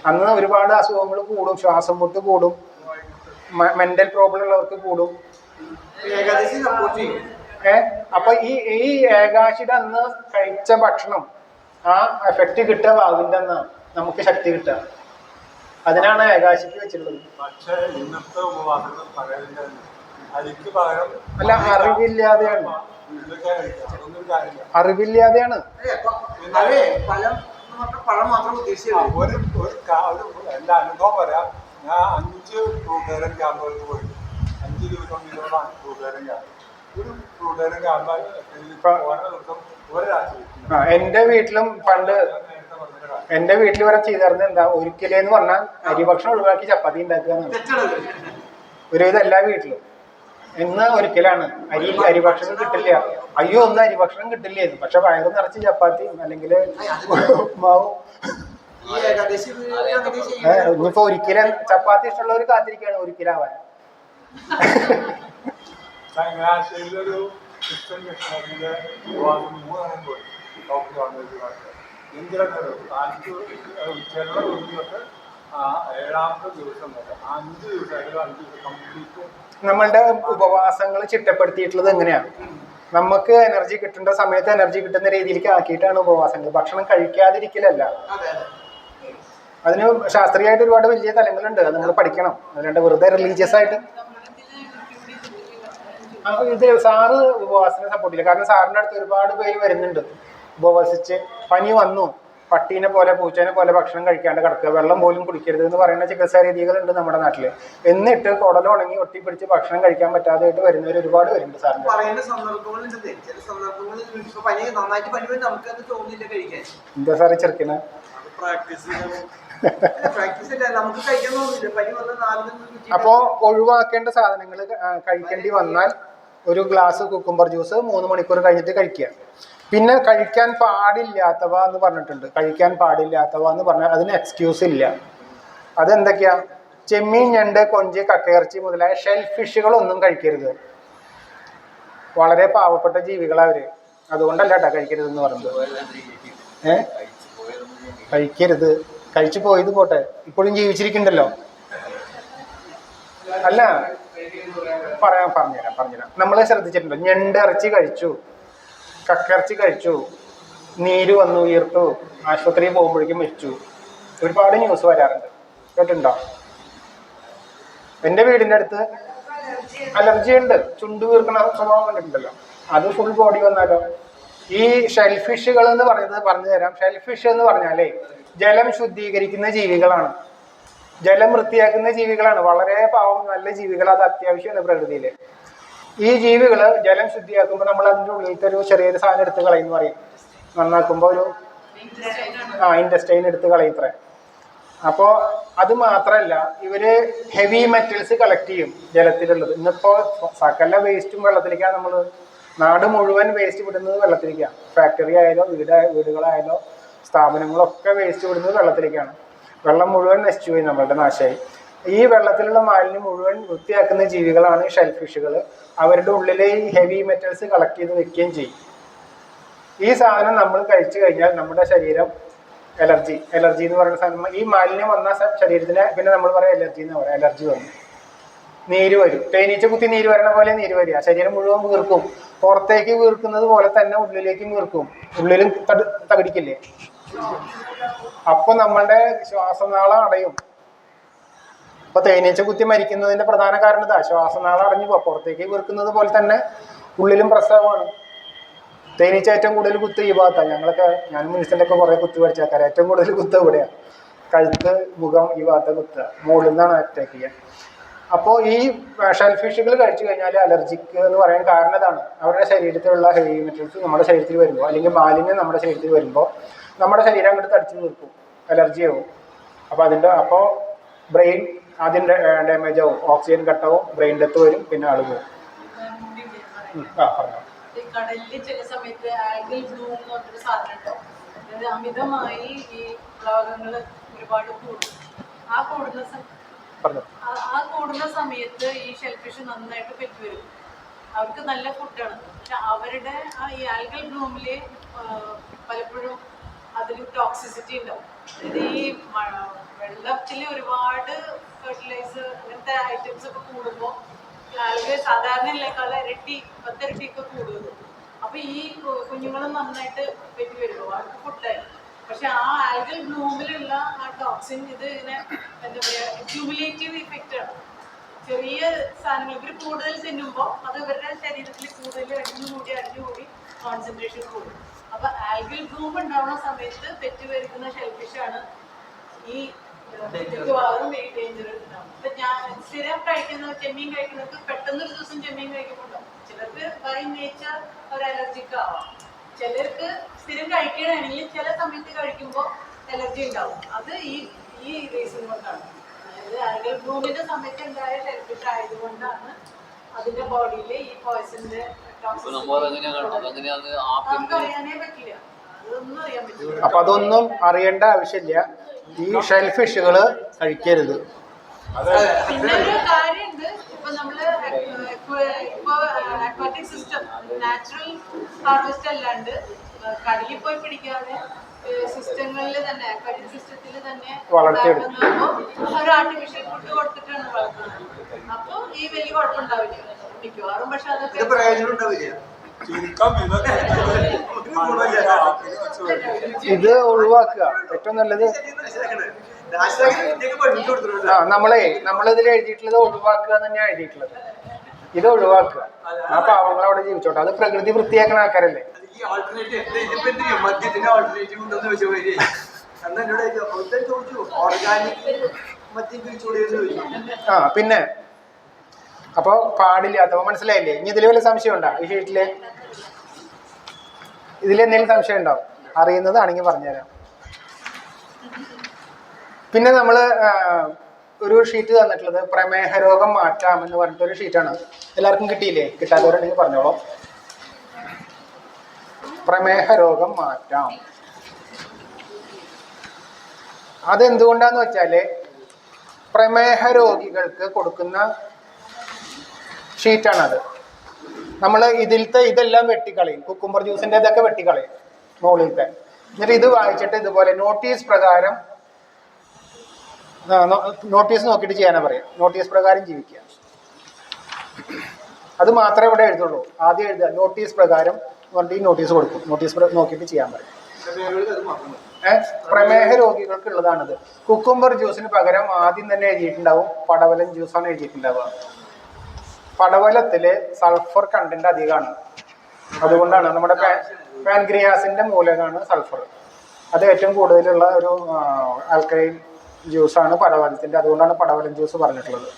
അന്ന് ഒരുപാട് അസുഖങ്ങൾ കൂടും, ശ്വാസം മുട്ട് കൂടും, മെന്റൽ പ്രോബ്ലം ഉള്ളവർക്ക് കൂടും. അപ്പൊ ഈ ഏകാശിയുടെ അന്ന് കഴിച്ച ഭക്ഷണം ആ എഫക്റ്റ് കിട്ടുക വാവിന്റെ അന്ന് നമുക്ക് ശക്തി കിട്ടുക. അതിനാണ് ഏകാശിക്ക് വെച്ചിട്ടുള്ളത്. അല്ല, അറിവില്ലാതെയാണ്. അറിവില്ലാതെയാണ്. എന്റെ അനുഭവം പറയാം. ഞാൻ 5 ഫ്രൂട്ടേറിയൻ ക്യാമ്പുകൾക്ക് പോയി. 5 ദിവസം നിങ്ങളാണ് ഫ്രൂട്ടേറിയൻ ക്യാമ്പ്. ഒരു ഫ്രൂട്ടേറിയൻ ക്യാമ്പ് ഓരോ ദിവസം ഒരു രാത്രി. എന്റെ വീട്ടിലും പണ്ട് എന്റെ വീട്ടിൽ വരെ ചെയ്തിരുന്നത് എന്താ, ഒരിക്കലെന്ന് പറഞ്ഞാൽ അരിഭക്ഷണം ഒഴിവാക്കി ചപ്പാത്തി ഉണ്ടാക്കുക എന്നാണ് ഒരുവിധം എല്ലാ വീട്ടിലും. ഇന്ന് ഒരിക്കലാണ് അരിഭക്ഷണം കിട്ടില്ല. അയ്യോ ഒന്നും അരിഭക്ഷണം കിട്ടില്ലായിരുന്നു. പക്ഷെ വയറ് നിറച്ച് ചപ്പാത്തിയും അല്ലെങ്കിൽ ഉപ്മാവും. ഇനിയിപ്പോ ഒരിക്കലും ചപ്പാത്തി ഇഷ്ടമുള്ളവർ കാത്തിരിക്കുകയാണ് ഒരിക്കലാവാൻ. ചങ്ങനാശ്ശേരിയിലൊരു ക്രിസ്ത്യൻ മിഷണറിയുടെ 3 പോയി എന്തിനൊക്കെ 5 ചില തൊട്ട് 7ാമത്തെ ദിവസം വരെ 5 ദിവസം കംപ്ലീറ്റ് നമ്മളുടെ ഉപവാസങ്ങൾ ചിട്ടപ്പെടുത്തിയിട്ടുള്ളത് എങ്ങനെയാണ്? നമുക്ക് എനർജി കിട്ടേണ്ട സമയത്ത് എനർജി കിട്ടുന്ന രീതിയിലേക്ക് ആക്കിയിട്ടാണ് ഉപവാസങ്ങൾ. ഭക്ഷണം കഴിക്കാതിരിക്കലല്ല. അതിന് ശാസ്ത്രീയമായിട്ട് ഒരുപാട് വലിയ തലങ്ങളുണ്ട്. അത് നമ്മൾ പഠിക്കണം. അല്ലാണ്ട് വെറുതെ റിലീജിയസ് ആയിട്ട് ഇത് സാറ് ഉപവാസത്തിനെ സപ്പോർട്ട് ചെയ്യില്ല. കാരണം സാറിൻ്റെ അടുത്ത് ഒരുപാട് പേര് വരുന്നുണ്ട് ഉപവസിച്ച് പനി വന്നു, പട്ടീനെ പോലെ പൂച്ചേനെ പോലെ ഭക്ഷണം കഴിക്കാണ്ട് കിടക്കുക, വെള്ളം പോലും കുടിക്കരുത് എന്ന് പറയുന്ന ചികിത്സാ രീതികളുണ്ട് നമ്മുടെ നാട്ടിൽ. എന്നിട്ട് കുടൽ ഉണങ്ങി ഒട്ടിപ്പിടിച്ച് ഭക്ഷണം കഴിക്കാൻ പറ്റാതെയായിട്ട് വരുന്നവർ ഒരുപാട് പേരുണ്ട് സാറിന്. എന്താ സാറേ ചെറുക്കണ അപ്പോ ഒഴിവാക്കേണ്ട സാധനങ്ങൾ കഴിക്കേണ്ടി വന്നാൽ ഒരു ഗ്ലാസ് കുക്കുംബർ ജ്യൂസ് 3 മണിക്കൂർ കഴിഞ്ഞിട്ട് കഴിക്കുക. പിന്നെ കഴിക്കാൻ പാടില്ലാത്തവ എന്ന് പറഞ്ഞിട്ടുണ്ട്. കഴിക്കാൻ പാടില്ലാത്തവ എന്ന് പറഞ്ഞാൽ അതിന് എക്സ്ക്യൂസ് ഇല്ല. അതെന്തൊക്കെയാ? ചെമ്മീൻ, ഞണ്ട്, കൊഞ്ച്, കക്കയിറച്ചി മുതലായ ഷെൽ ഫിഷുകളൊന്നും കഴിക്കരുത്. വളരെ പാവപ്പെട്ട ജീവികളവര്. അതുകൊണ്ടല്ല കേട്ടോ കഴിക്കരുതെന്ന് പറഞ്ഞത്. കഴിക്കരുത്. കഴിച്ചു പോയത് പോട്ടെ, ഇപ്പോഴും ജീവിച്ചിരിക്കണ്ടല്ലോ. അല്ല പറഞ്ഞുതരാം. നമ്മൾ ശ്രദ്ധിച്ചിട്ടുണ്ടോ? ഞണ്ട് ഇറച്ചി കഴിച്ചു, കക്കിറച്ചി കഴിച്ചു, നീര് വന്നു, ഉയർത്തു, ആശുപത്രിയിൽ പോകുമ്പോഴേക്കും മരിച്ചു. ഒരുപാട് ന്യൂസ് വരാറുണ്ട്, കേട്ടിട്ടുണ്ടോ? എൻ്റെ വീടിൻ്റെ അടുത്ത് അലർജി ഉണ്ട്, ചുണ്ട് വീർക്കണ സ്വഭാവം കണ്ടിട്ടുണ്ടല്ലോ. അത് ഫുൾ ബോഡി വന്നാലോ? ഈ ഷെൽഫിഷുകൾ എന്ന് പറയുന്നത് പറഞ്ഞു തരാം. ഷെൽഫിഷ് എന്ന് പറഞ്ഞാലേ ജലം ശുദ്ധീകരിക്കുന്ന ജീവികളാണ്, ജലം വൃത്തിയാക്കുന്ന ജീവികളാണ്. വളരെ പാവം നല്ല ജീവികൾ. അത് അത്യാവശ്യമാണ് പ്രകൃതിയിൽ. ഈ ജീവികൾ ജലം ശുദ്ധിയാക്കുമ്പോൾ നമ്മൾ അതിൻ്റെ ഉള്ളിലത്തെ ഒരു ചെറിയൊരു സാധനം എടുത്ത് കളയുന്നു പറയും. നന്നാക്കുമ്പോൾ ഒരു ഇൻഡസ്റ്റൈൻ എടുത്ത് കളയത്രേ. അപ്പോൾ അത് മാത്രമല്ല, ഇവര് ഹെവി മെറ്റൽസ് കളക്ട് ചെയ്യും ജലത്തിലുള്ളത്. ഇന്നിപ്പോൾ സകല വേസ്റ്റും വെള്ളത്തിലേക്കാണ്. നമ്മൾ നാട് മുഴുവൻ വേസ്റ്റ് വിടുന്നത് വെള്ളത്തിലേക്കാണ്. ഫാക്ടറി ആയാലോ വീടുകളായാലോ സ്ഥാപനങ്ങളൊക്കെ വേസ്റ്റ് വിടുന്നത് വെള്ളത്തിലേക്കാണ്. വെള്ളം മുഴുവൻ നശിച്ചു പോയി, നമ്മളുടെ നാശമായി. ഈ വെള്ളത്തിലുള്ള മാലിന്യം മുഴുവൻ വൃത്തിയാക്കുന്ന ജീവികളാണ് ഷെൽഫിഷുകൾ. അവരുടെ ഉള്ളിൽ ഈ ഹെവി മെറ്റൽസ് കളക്ട് ചെയ്ത് വെക്കുകയും ചെയ്യും. ഈ സാധനം നമ്മൾ കഴിച്ചു കഴിഞ്ഞാൽ നമ്മുടെ ശരീരം എലർജി എന്ന് പറയുന്ന സാധനം, ഈ മാലിന്യം വന്ന ശരീരത്തിന് പിന്നെ നമ്മൾ പറയാം എലർജി എന്ന് പറയാം. എലർജി വന്നു, നീര് വരും. തേനീച്ച കുത്തി നീര് വരണ പോലെ നീര് വരിക. ശരീരം മുഴുവൻ വീർക്കും. പുറത്തേക്ക് വീർക്കുന്നത് പോലെ തന്നെ ഉള്ളിലേക്കും വീർക്കും. ഉള്ളിലും തകടിക്കില്ലേ? അപ്പൊ നമ്മളുടെ ശ്വാസനാളം അടയും. അപ്പൊ തേനീച്ച കുത്തി മരിക്കുന്നതിന്റെ പ്രധാന കാരണം ഇതാ, ശ്വാസനാളം അടഞ്ഞു പോവാ. പുറത്തേക്ക് വീർക്കുന്നത് പോലെ തന്നെ ഉള്ളിലും പ്രസവമാണ്. തേനീച്ച ഏറ്റവും കൂടുതൽ കുത്ത് ഈ ഭാഗത്താണ്. ഞാൻ മുനിസിലൊക്കെ കുറെ കുത്ത് പഠിച്ചാൽ ഏറ്റവും കൂടുതൽ കുത്ത് ഇവിടെയാണ്. കഴുത്ത്, മുഖം, ഈ ഭാഗത്തെ കുത്തുക. മുകളിൽ നിന്നാണ് അറ്റാക്ക് ചെയ്യുക. അപ്പോൾ ഈ ഷെൽഫിഷുകൾ കഴിച്ചു കഴിഞ്ഞാൽ അലർജിക്ക് എന്ന് പറയാൻ കാരണം ഇതാണ്. അവരുടെ ശരീരത്തിലുള്ള ഹെവി മെറ്റൽസ് നമ്മുടെ ശരീരത്തിൽ വരുമ്പോൾ, അല്ലെങ്കിൽ മാലിന്യം നമ്മുടെ ശരീരത്തിൽ വരുമ്പോൾ നമ്മുടെ ശരീരം അങ്ങോട്ട് തടിച്ചു നിൽക്കും, അലർജി ആവും. അപ്പോൾ ബ്രെയിൻ ആദ്യം ഡാമേജ് ആവും, ഓക്സിജൻ കട്ടാവും, ബ്രെയിൻ ഡെത്ത് വരും, പിന്നെ ആൾ പോകും. പറഞ്ഞോ. കടലിൽ ചില സമയത്ത് ആൽഗൽ ബ്ലൂം എന്ന് പറഞ്ഞൊരു സാധനം ഉണ്ടാവും. അതായത് അമിതമായി ഈ രോഗങ്ങൾ ഒരുപാട് കൂടും. ആ കൂടുന്ന സമയത്ത് ഈ ഷെൽഫിഷ് നന്നായിട്ട് പെറ്റ് വരും. അവർക്ക് നല്ല ഫുഡാണ്. പക്ഷെ അവരുടെ ഈ ആൽഗൽ ബ്ലൂമിൽ പലപ്പോഴും അതിൽ ടോക്സിസിറ്റി ഉണ്ടാവും. അതായത് ഈ വെള്ളത്തിൽ ഒരുപാട് ഫെർട്ടിലൈസർ അങ്ങനത്തെ ഐറ്റംസ് ഒക്കെ കൂടുമ്പോൾ ആൽഗൽ സാധാരണയിലേക്കാൾ 10 ഇരട്ടിയൊക്കെ കൂടുന്നത്. അപ്പൊ ഈ കുഞ്ഞുങ്ങളും നന്നായിട്ട് പെറ്റ് വരുമോ, അവർക്ക് ഫുഡായി. പക്ഷെ ആ ആൽഗൽ ബ്ലൂമിലുള്ള ആ ടോക്സിൻ ഇത് ഇങ്ങനെ എന്താ പറയുക, ക്യൂമുലേറ്റീവ് ഇഫക്റ്റ് ആണ്. ചെറിയ സാധനങ്ങൾ ഇവർ കൂടുതൽ തിന്നുമ്പോൾ അത് ഇവരുടെ ശരീരത്തിൽ കൂടുതൽ അടിഞ്ഞുകൂടി കോൺസെൻട്രേഷൻ കൂടും. അപ്പൊ ആൽഗൽ ബ്ലൂം ഉണ്ടാവുന്ന സമയത്ത് പെറ്റുപെരുക്കുന്ന ഷെൽഫിഷാണ് ഈ മിക്കവാറും ഡേഞ്ചർ ഉണ്ടാവും. ഇപ്പൊ ഞാൻ സ്ഥിരം കഴിക്കുന്ന ചെമ്മീൻ കഴിക്കുന്നവർക്ക് പെട്ടെന്ന് ഒരു ദിവസം ചെമ്മീൻ കഴിക്കുന്നുണ്ടാവും. ചിലർക്ക് ബൈ നേച്ചർ ഒരു അലർജിക്ക് ആവാം. ചിലർക്ക് സ്ഥിരം കഴിക്കണമെങ്കിൽ ചില സമയത്ത് കഴിക്കുമ്പോൾ അലർജി ഉണ്ടാവും. അത് ഈ റീസൺ കൊണ്ടാണ്. അതായത് ആൽഗൽ ബ്ലൂമിന്റെ സമയത്ത് ഉണ്ടായ ഷെൽഫിഷ് ആയതുകൊണ്ടാണ് അതിന്റെ ബോഡിയിൽ ഈ പോയ്സന്റെ അറിയാനേ പറ്റില്ല. അതൊന്നും അറിയാൻ പറ്റില്ല. അപ്പൊ അതൊന്നും അറിയേണ്ട ആവശ്യമില്ല. ഈ ഷെൽ ഫിഷുകള് കഴിക്കരുത്. പിന്നെ ഒരു കാര്യമുണ്ട്, ഇപ്പൊ നമ്മള് ഇപ്പൊ അക്വാറ്റിക് സിസ്റ്റം നാച്ചുറൽ ഹാർവെസ്റ്റ് അല്ലാണ്ട് കടലിൽ പോയി പിടിക്കാതെ സിസ്റ്റങ്ങളിൽ തന്നെ അക്വാറ്റിക് സിസ്റ്റത്തിൽ തന്നെ വളർത്തുമ്പോൾ ഒരു ആർട്ടിഫിഷ്യൽ ഫുഡ് കൊടുത്തിട്ടാണ് വളർത്തുന്നത്. അപ്പൊ ഈ വലിയ കുഴപ്പമുണ്ടാവില്ല മിക്കവാറും. പക്ഷെ അതൊക്കെ ഇത് ഒഴിവാക്കുക ഏറ്റവും നല്ലത്. നമ്മളിതിൽ എഴുതിയിട്ടുള്ളത് ഒഴിവാക്കുക തന്നെയാണ് എഴുതിയിട്ടുള്ളത്. ഇത് ഒഴിവാക്കുക. ആ പാവങ്ങൾ അവിടെ ജീവിച്ചോട്ടെ. അത് പ്രകൃതി വൃത്തിയാക്കുന്ന ആൾക്കാരല്ലേ. പിന്നെ അപ്പൊ പാടില്ലാത്തപ്പോ മനസ്സിലായില്ലേ? ഇനി ഇതിൽ വല്ല സംശയം ഉണ്ടോ? ഈ ഷീറ്റില് ഇതിലെന്തെങ്കിലും സംശയം ഉണ്ടാവും? അറിയുന്നതാണെങ്കിൽ പറഞ്ഞുതരാം. പിന്നെ നമ്മള് ഒരു ഷീറ്റ് തന്നിട്ടുള്ളത് പ്രമേഹ രോഗം മാറ്റാം എന്ന് പറഞ്ഞിട്ടൊരു ഷീറ്റാണ്. എല്ലാവർക്കും കിട്ടിയില്ലേ? കിട്ടാത്തവരുണ്ടെങ്കിൽ പറഞ്ഞോളൂ. പ്രമേഹ രോഗം മാറ്റാം. അതെന്തുകൊണ്ടാന്ന് വെച്ചാല് പ്രമേഹ രോഗികൾക്ക് കൊടുക്കുന്ന ഷീറ്റാണത്. നമ്മൾ ഇതിലത്തെ ഇതെല്ലാം വെട്ടിക്കളയും. കുക്കുംബർ ജ്യൂസിന്റെ ഇതൊക്കെ വെട്ടിക്കളയും മുകളിലത്തെ. എന്നിട്ട് ഇത് വായിച്ചിട്ട് ഇതുപോലെ നോട്ടീസ് പ്രകാരം നോട്ടീസ് നോക്കിയിട്ട് ചെയ്യാനാ പറയാം. നോട്ടീസ് പ്രകാരം ജീവിക്കുക. അത് മാത്രമേ ഇവിടെ എഴുതുള്ളൂ. ആദ്യം എഴുതുക നോട്ടീസ് പ്രകാരം പറഞ്ഞിട്ട് ഈ നോട്ടീസ് കൊടുക്കും. നോട്ടീസ് നോക്കിയിട്ട് ചെയ്യാൻ പറയും. പ്രമേഹ രോഗികൾക്ക് ഉള്ളതാണിത്. കുക്കുംബർ ജ്യൂസിന് പകരം ആദ്യം തന്നെ എഴുതിയിട്ടുണ്ടാവും പടവലം ജ്യൂസാണ് എഴുതിയിട്ടുണ്ടാവുക. പടവലത്തില് സൾഫർ കണ്ടന്റ് അധികമാണ്. അതുകൊണ്ടാണ് നമ്മുടെ പാൻക്രിയാസിന്റെ മൂലകമാണ് സൾഫർ. അത് ഏറ്റവും കൂടുതലുള്ള ഒരു ആൽക്കലൈൻ ജ്യൂസാണ് പടവലത്തിന്റെ. അതുകൊണ്ടാണ് പടവലം ജ്യൂസ് പറഞ്ഞിട്ടുള്ളത്.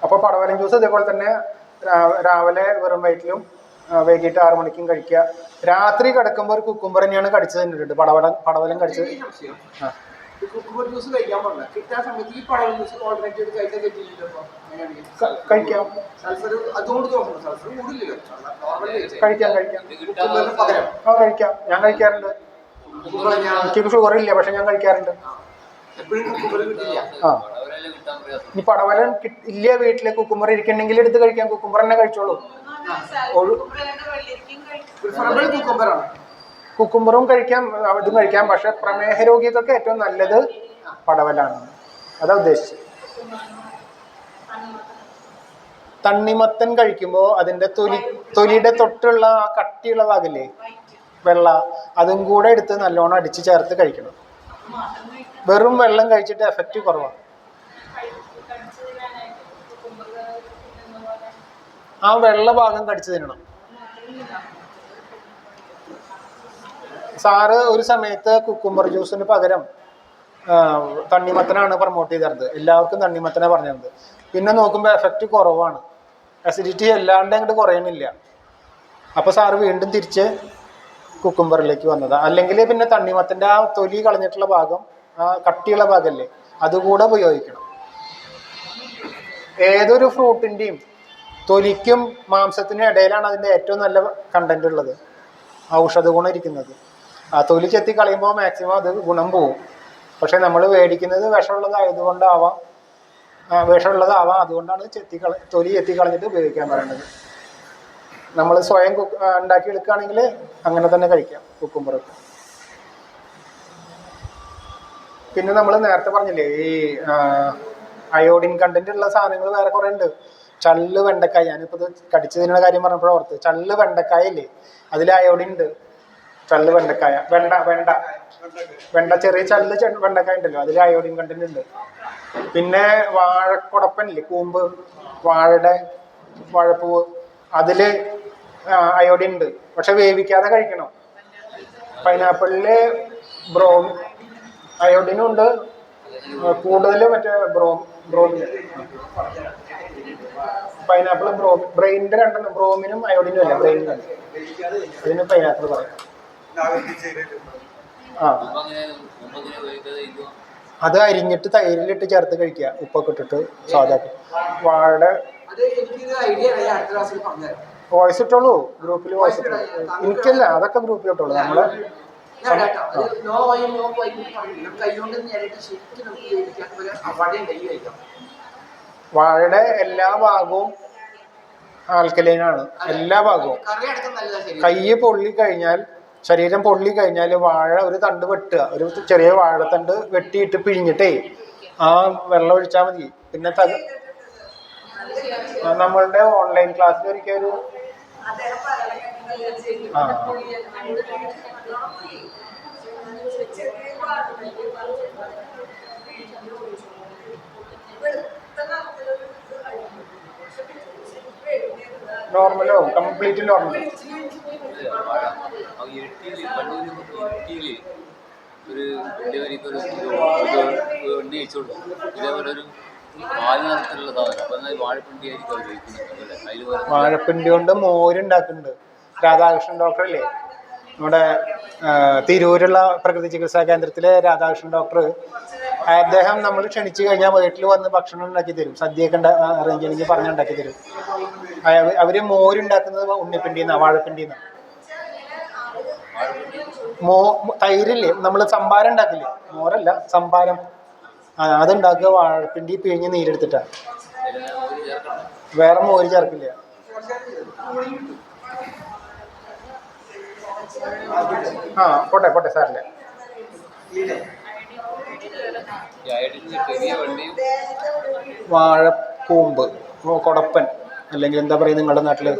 അപ്പോൾ പടവലം ജ്യൂസ് ഇതേപോലെ തന്നെ രാവിലെ വെറും വയറ്റിലും വൈകിട്ട് 6 മണിക്കും കഴിക്കുക. രാത്രി കിടക്കുമ്പോൾ ഒരു കുക്കുംബർ തന്നെയാണ് കടിച്ചത് തന്നിട്ടുണ്ട്. പടവലം കടിച്ചത്. കഴിക്കാം. ഞാൻ കഴിക്കാറുണ്ട്. എനിക്ക് ഷുഗർ ഇല്ല, പക്ഷെ ഞാൻ കഴിക്കാറുണ്ട്. ഈ പടവലം ഇല്ല വീട്ടിലെ കുക്കുംബർ ഇരിക്കണമെങ്കിൽ എടുത്ത് കഴിക്കാം. കുക്കുംബർ തന്നെ കഴിച്ചോളൂ. കുക്കുംബറും കഴിക്കാം, ഇതും കഴിക്കാം. പക്ഷെ പ്രമേഹ രോഗികൾക്ക് ഏറ്റവും നല്ലത് പടവലാണ്. അതാ ഉദ്ദേശിച്ചത്. തണ്ണിമത്തൻ കഴിക്കുമ്പോൾ അതിന്റെ തൊലിയുടെ തൊട്ടുള്ള ആ കട്ടിയുള്ള ഭാഗല്ലേ വെള്ള, അതും കൂടെ എടുത്ത് നല്ലോണം അടിച്ച് ചേർത്ത് കഴിക്കണം. വെറും വെള്ളം കഴിച്ചിട്ട് എഫക്റ്റ് കുറവാണ്. ആ വെള്ള ഭാഗം കടിച്ചു തിന്നണം. സാറ് ഒരു സമയത്ത് കുക്കുംബർ ജ്യൂസിന് പകരം തണ്ണിമത്തനാണ് പ്രൊമോട്ട് ചെയ്തിരുന്നത്. എല്ലാവർക്കും തണ്ണിമത്തനെ പറഞ്ഞത്. പിന്നെ നോക്കുമ്പോൾ എഫക്റ്റ് കുറവാണ്. അസിഡിറ്റി അല്ലാണ്ട് അങ്ങോട്ട് കുറയണില്ല. അപ്പോൾ സാറ് വീണ്ടും തിരിച്ച് കുക്കുംബറിലേക്ക് വന്നത്. അല്ലെങ്കിൽ പിന്നെ തണ്ണിമത്തൻ്റെ ആ തൊലി കളഞ്ഞിട്ടുള്ള ഭാഗം, ആ കട്ടിയുള്ള ഭാഗമല്ലേ, അതുകൂടെ ഉപയോഗിക്കണം. ഏതൊരു ഫ്രൂട്ടിൻ്റെയും തൊലിക്കും മാംസത്തിനും ഇടയിലാണ് അതിൻ്റെ ഏറ്റവും നല്ല കണ്ടന്റ് ഉള്ളത്, ഔഷധ ഗുണം ഇരിക്കുന്നത്. ആ തൊലി ചെത്തി കളയുമ്പോൾ മാക്സിമം അത് ഗുണം പോവും. പക്ഷെ നമ്മൾ മേടിക്കുന്നത് വിഷമുള്ളതായതുകൊണ്ടാവാം, അതുകൊണ്ടാണ് തൊലി ചെത്തി കളഞ്ഞിട്ട് ഉപയോഗിക്കാൻ പറയുന്നത്. നമ്മൾ സ്വയം ഉണ്ടാക്കി എടുക്കുകയാണെങ്കിൽ അങ്ങനെ തന്നെ കഴിക്കാം കുക്കുംബറൊക്കെ. പിന്നെ നമ്മൾ നേരത്തെ പറഞ്ഞില്ലേ ഈ അയോഡിൻ കണ്ടന്റ് ഉള്ള സാധനങ്ങൾ വേറെ കുറേ ഉണ്ട്. ചള്ള് വെണ്ടക്കായ, ഞാനിപ്പോൾ ഇത് കടിച്ചതിനുള്ള കാര്യം പറഞ്ഞപ്പോൾ ഓർത്ത്. ചള്ള് വെണ്ടക്കായ ഇല്ലേ, അതിൽ അയോഡിൻ ഉണ്ട്. ചള്ള് വെണ്ടക്കായ, വെണ്ട ചെറിയ ചള്ള് വെണ്ടക്കായ ഉണ്ടല്ലോ, അതിൽ അയോഡിൻ കണ്ടന്റ് ഉണ്ട്. പിന്നെ വാഴക്കുടപ്പനില്ലേ, കൂമ്പ്, വാഴപ്പൂവ്, അതില് അയോഡിൻ ഉണ്ട്. പക്ഷെ വേവിക്കാതെ കഴിക്കണം. പൈനാപ്പിളില് അയോഡിനും ഉണ്ട്, കൂടുതൽ മറ്റേ പൈനാപ്പിൾ ബ്രെയിനിന്റെ രണ്ടെണ്ണം, ബ്രോമിനും അയോഡിനും അല്ല, ബ്രെയിനിനാണ്. അതിന് പൈനാപ്പിൾ പറയാം. ആ, അത് അരിഞ്ഞിട്ട് തൈരിലിട്ട് ചേർത്ത് കഴിക്കുക, ഉപ്പൊക്കെ ഇട്ടിട്ട് സാധാരണ. വാഴ വോയിസ് ഇട്ടോളൂ, ഗ്രൂപ്പിൽ വോയിസ് ഇട്ടോളൂ. എനിക്കല്ല, അതൊക്കെ ഗ്രൂപ്പിൽ ഇട്ടോളൂ. നമ്മള് വാഴയുടെ എല്ലാ ഭാഗവും ആൽക്കലൈനാണ്, എല്ലാ ഭാഗവും. കൈ പൊള്ളി കഴിഞ്ഞാൽ, ശരീരം പൊള്ളി കഴിഞ്ഞാൽ വാഴ ഒരു തണ്ട് വെട്ടുക, ഒരു ചെറിയ വാഴത്തണ്ട് വെട്ടിയിട്ട് പിഴിഞ്ഞിട്ടേ ആ വെള്ളം ഒഴിച്ചാൽ മതി. പിന്നെ നമ്മളുടെ ഓൺലൈൻ ക്ലാസ്സിൽ ഒരിക്കൽ ഒരു നോർമലോ കംപ്ലീറ്റ് നോർമലോ ഒരു ഡെലിവറിക്ക് ഒരു എണ്ണ അയച്ചോളൂ. ഇതേപോലെ ഒരു പാല് നിറത്തിലുള്ള സാധനം. അപ്പം വാഴപ്പിണ്ടി ആയിരിക്കും അവർ കഴിക്കുന്നത്. വാഴപ്പിണ്ടി കൊണ്ട് മോരുണ്ടാക്കുന്നുണ്ട്. രാധാകൃഷ്ണൻ ഡോക്ടർ ഇല്ലേ, നമ്മുടെ തിരൂരുള്ള പ്രകൃതി ചികിത്സാ കേന്ദ്രത്തിലെ രാധാകൃഷ്ണൻ ഡോക്ടർ, അദ്ദേഹം നമ്മൾ ക്ഷണിച്ചു കഴിഞ്ഞാൽ വീട്ടിൽ വന്ന് ഭക്ഷണം ഉണ്ടാക്കി തരും. സദ്യയൊക്കെ അറേഞ്ച് ചെയ്യണമെങ്കിൽ പറഞ്ഞുണ്ടാക്കി തരും. അവര് മോരുണ്ടാക്കുന്നത് ഉണ്ണിപ്പിണ്ടിന്നാ, വാഴപ്പിണ്ടിന്നാ. തൈരില്ലേ, നമ്മൾ സംഭാരം ഉണ്ടാക്കില്ലേ, മോരല്ല സംഭാരം, അതുണ്ടാക്കുക വാഴപ്പിണ്ടി പിഴിഞ്ഞ് നീരെടുത്തിട്ടാ. വേറെ മോര് ചേർക്കില്ല. ആ പോട്ടെ സാറില്ല. വാഴക്കൂമ്പ്, കൊടപ്പൻ, അല്ലെങ്കിൽ എന്താ പറയുക നിങ്ങളുടെ നാട്ടില്,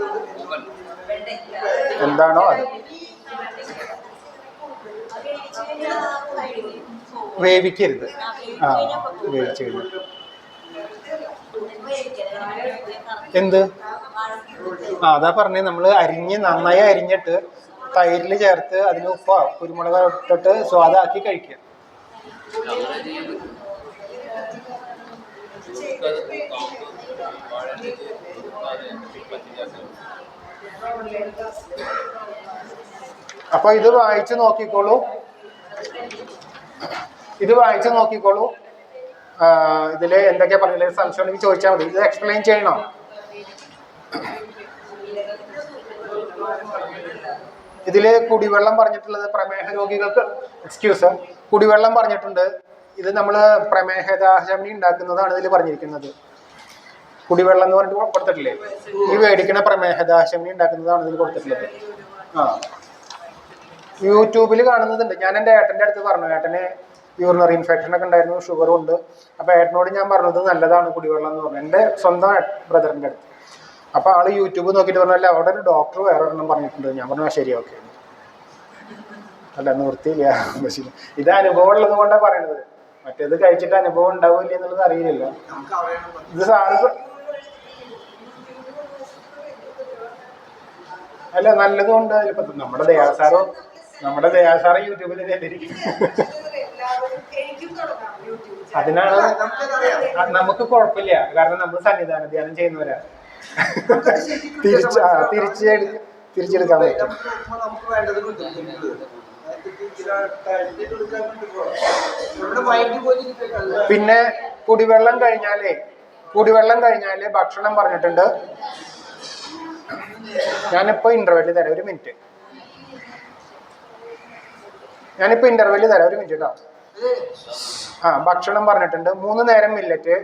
എന്താണോ അത്. വേവിക്കരുത്. വേവിച്ച് കഴിഞ്ഞു. എന്ത്? അതാ പറഞ്ഞേ, നമ്മൾ നന്നായി അരിഞ്ഞിട്ട് തൈരിൽ ചേർത്ത് അതിന് ഉപ്പോ കുരുമുളക് ഇട്ടിട്ട് സ്വാദാക്കി കഴിക്കുക. അപ്പൊ ഇത് വായിച്ചു നോക്കിക്കോളൂ. ഇതില് എന്തൊക്കെയാ പറഞ്ഞില്ല, സംശയം ഉണ്ടെങ്കിൽ ചോദിച്ചാൽ മതി. ഇത് എക്സ്പ്ലെയിൻ ചെയ്യണോ? ഇതില് കുടിവെള്ളം പറഞ്ഞിട്ടുള്ളത് പ്രമേഹ രോഗികൾക്ക്, കുടിവെള്ളം പറഞ്ഞിട്ടുണ്ട്. ഇത് നമ്മൾ പ്രമേഹദാഹശമനി ഉണ്ടാക്കുന്നതാണ് ഇതിൽ പറഞ്ഞിരിക്കുന്നത്. കുടിവെള്ളം എന്ന് പറഞ്ഞിട്ട് കൊടുത്തിട്ടില്ലേ, ഈ മേടിക്കണ പ്രമേഹദാഹശമനി ഉണ്ടാക്കുന്നതാണ് ഇതിൽ കൊടുത്തിട്ടുള്ളത്. യൂട്യൂബിൽ കാണുന്നതുണ്ട്. ഞാൻ എൻ്റെ ഏട്ടൻ്റെ അടുത്ത് പറഞ്ഞു, ഏട്ടന് യൂറിനറി ഇൻഫെക്ഷൻ ഒക്കെ ഉണ്ടായിരുന്നു, ഷുഗറും ഉണ്ട്. അപ്പോൾ ഏട്ടനോട് ഞാൻ പറഞ്ഞത് നല്ലതാണ് കുടിവെള്ളം എന്ന് പറഞ്ഞു, എൻ്റെ സ്വന്തം ബ്രദറിൻ്റെ അടുത്ത്. അപ്പോൾ ആള് യൂട്യൂബ് നോക്കിയിട്ട് പറഞ്ഞല്ല, അവിടെ ഒരു ഡോക്ടർ വേറെ ഒരെണ്ണം പറഞ്ഞിട്ടുണ്ട്. ഞാൻ പറഞ്ഞു ശരി, ഓക്കെ. അല്ല നിർത്തിയില്ല. ഇത് അനുഭവം ഉള്ളത് കൊണ്ടാണ് പറയണത്, മറ്റേത് കഴിച്ചിട്ട് അനുഭവം ഉണ്ടാവില്ല എന്നുള്ളത് അറിയില്ലല്ലോ. ഇത് സാറ് അല്ല നല്ലതുകൊണ്ട് ഇപ്പൊ നമ്മുടെ ദയാസാറ് യൂട്യൂബിൽ കേട്ടിരിക്കും. അതിനാണ് നമുക്ക് കുഴപ്പമില്ല, കാരണം നമ്മൾ സന്നിധാന ധ്യാനം ചെയ്യുന്നവരാ. തിരിച്ചെടുക്കാൻ പറ്റും. പിന്നെ കുടിവെള്ളം കഴിഞ്ഞാല് ഭക്ഷണം പറഞ്ഞിട്ടുണ്ട്. ഞാനിപ്പോ ഇന്റർവെല് തരാം, ഒരു മിനിറ്റ്. കേട്ടോ. ഭക്ഷണം പറഞ്ഞിട്ടുണ്ട്. 3 നേരം മില്ലറ്റ്.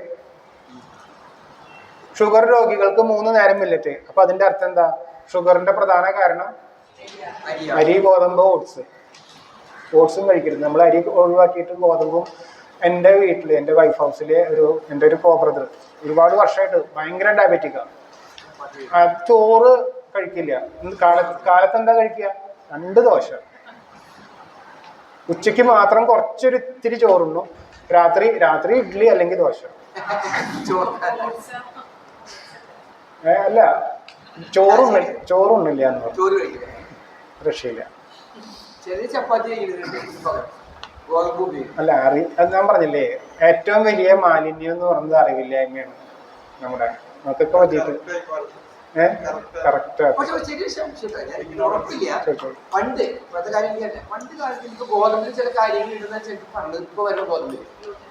ഷുഗർ രോഗികൾക്ക് 3 നേരം മില്ലറ്റ്. അപ്പൊ അതിന്റെ അർത്ഥം എന്താ? ഷുഗറിന്റെ പ്രധാന കാരണം അരി, ഗോതമ്പ്, ഓട്സും കഴിക്കരുത്. നമ്മൾ അരി ഒഴിവാക്കിയിട്ട് ഗോതമ്പും. എൻ്റെ വീട്ടിൽ, എൻ്റെ വൈഫ് ഹൗസിലെ എൻ്റെ ഒരു കോ ബ്രദർ ഒരുപാട് വർഷമായിട്ട് ഭയങ്കര ഡയബറ്റിക്കാണ്. ചോറ് കഴിക്കില്ല. കാലത്ത് എന്താ കഴിക്കുക? 2 ദോശ. ഉച്ചയ്ക്ക് മാത്രം ഇത്തിരി ചോറുണ്ണു. രാത്രി ഇഡ്ഡലി അല്ലെങ്കിൽ ദോശ. അല്ല, ചോറുണ്ണില്ല എന്ന് പറഞ്ഞു. ചോറ് കഴിക്കില്ല, രക്ഷയില്ല. ചെറിയ ചപ്പാത്തി കഴിക്കുന്നുണ്ട്. അല്ല, അത് ഞാൻ പറഞ്ഞില്ലേ, ഏറ്റവും വലിയ മാലിന്യം എന്ന് പറയുന്നത് അറിവില്ലായ്മയാണ് നമ്മുടെ നമുക്കൊക്കെ പറ്റിയിട്ട്. കറക്റ്റ്. ഉറപ്പില്ല. പണ്ട് ഇപ്പോഴത്തെ കാര്യം പണ്ട് കാലത്ത് എനിക്ക് ഗോതമ്പിൽ ചില കാര്യങ്ങൾ ഇടുന്ന എനിക്ക് പറഞ്ഞത് ഇപ്പൊ വരുന്ന ഗോതമ്പിൽ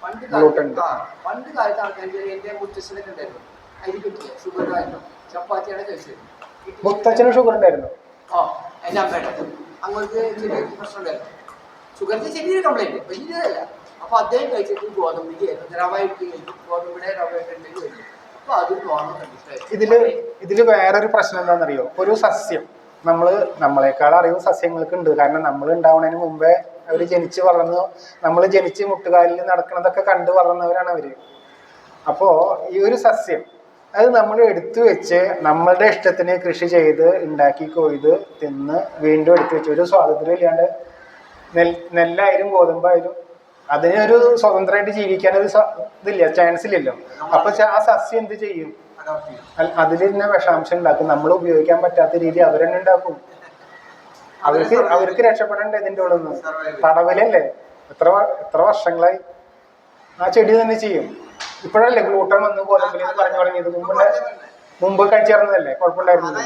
പണ്ട് കാലത്ത് ആൾക്കാർ എന്റെ മുത്തശ്ശനൊക്കെ ഉണ്ടായിരുന്നു, അരി കിട്ടില്ല, ഷുഗർ ആയിരുന്നു, ചപ്പാത്തിയാണ് കഴിച്ചത്. മുത്തച്ഛന് ഷുഗർ ഉണ്ടായിരുന്നു. എന്റെ അമ്മയുടെ അങ്ങോട്ട് ചെറിയ പ്രശ്നം ഉണ്ടായിരുന്നു, ഷുഗറിന്റെ ചെറിയൊരു കംപ്ലൈന്റ്, വലിയതല്ല. അപ്പൊ അദ്ദേഹം കഴിച്ചിട്ട് ഗോതമ്പിക്ക് റവ ഇട്ട് കഴിക്കും, ഗോതമ്പിടെ റവ ഇട്ടുണ്ടെങ്കിൽ കഴിക്കും. അപ്പൊ അത് ഇതില് വേറൊരു പ്രശ്നം എന്താണെന്നറിയോ? ഒരു സസ്യം നമ്മളെക്കാൾ അറിവ് സസ്യങ്ങൾക്ക് ഉണ്ട്. കാരണം നമ്മൾ ഉണ്ടാവുന്നതിന് മുമ്പേ അവര് ജനിച്ച് വളർന്നു, നമ്മൾ ജനിച്ച് മുട്ടുകാലിൽ നടക്കുന്നതൊക്കെ കണ്ടു വളർന്നവരാണ് അവര്. അപ്പോ ഈ ഒരു സസ്യം അത് നമ്മൾ എടുത്തു വെച്ച് നമ്മളുടെ ഇഷ്ടത്തിന് കൃഷി ചെയ്ത് ഉണ്ടാക്കി കൊയ്ത് തിന്ന് വീണ്ടും എടുത്തു വെച്ച് ഒരു സ്വാതന്ത്ര്യം ഇല്ലാണ്ട് നെല്ലായാലും ഗോതമ്പായാലും അതിനൊരു സ്വതന്ത്രമായിട്ട് ജീവിക്കാനൊരു ഇതില്ല, ചാൻസ് ഇല്ലല്ലോ. അപ്പൊ ആ സസ്യം എന്ത് ചെയ്യും? അതിൽ തന്നെ വിഷാംശം ഉണ്ടാക്കും. നമ്മൾ ഉപയോഗിക്കാൻ പറ്റാത്ത രീതി അവരെന്നെ ഉണ്ടാക്കും. അവർക്ക് രക്ഷപ്പെടേണ്ട ഇതിൻ്റെ ഉള്ളിൽ നിന്ന്. തടവിലല്ലേ, എത്ര വർഷങ്ങളായി ആ ചെടി തന്നെ ചെയ്യും. ഇപ്പോഴല്ലേ ഗ്ലൂട്ടൺ വന്ന് ഗോതമ്പിൽ പറഞ്ഞു തുടങ്ങിയത്? മുമ്പ് കഴിച്ചേർന്നതല്ലേ, കുഴപ്പമുണ്ടായിരുന്നില്ല.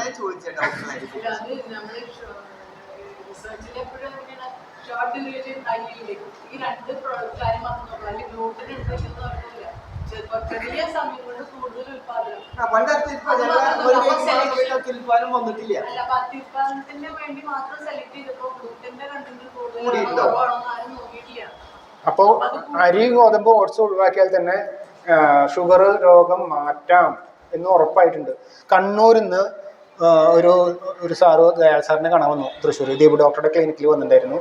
ഈ രണ്ട് കാര്യം മാത്രം അല്ലെങ്കിൽ ഗ്ലൂട്ടൻ ചെറിയ സമയം കൊണ്ട് കൂടുതൽ ഉൽപാദനം. അല്ല, അത്യുൽപാദനത്തിന് വേണ്ടി മാത്രം സെലക്ട് ചെയ്തപ്പോ ഗ്ലൂട്ടന്റെ കണ്ടന്റ് കൂടുതൽ ആരും നോക്കിയിട്ടില്ല. അപ്പോ അരി ഗോതമ്പ് ഓട്സ് ഒഴിവാക്കിയാൽ തന്നെ ഷുഗർ രോഗം മാറ്റാം എന്ന് ഉറപ്പായിട്ടുണ്ട്. കണ്ണൂരിൽ നിന്ന് ഒരു സാറ് ദയാൽ സാറിനെ കാണാൻ വന്നു, തൃശ്ശൂർ ദീപ് ഡോക്ടറുടെ ക്ലിനിക്കിൽ വന്നിട്ടുണ്ടായിരുന്നു.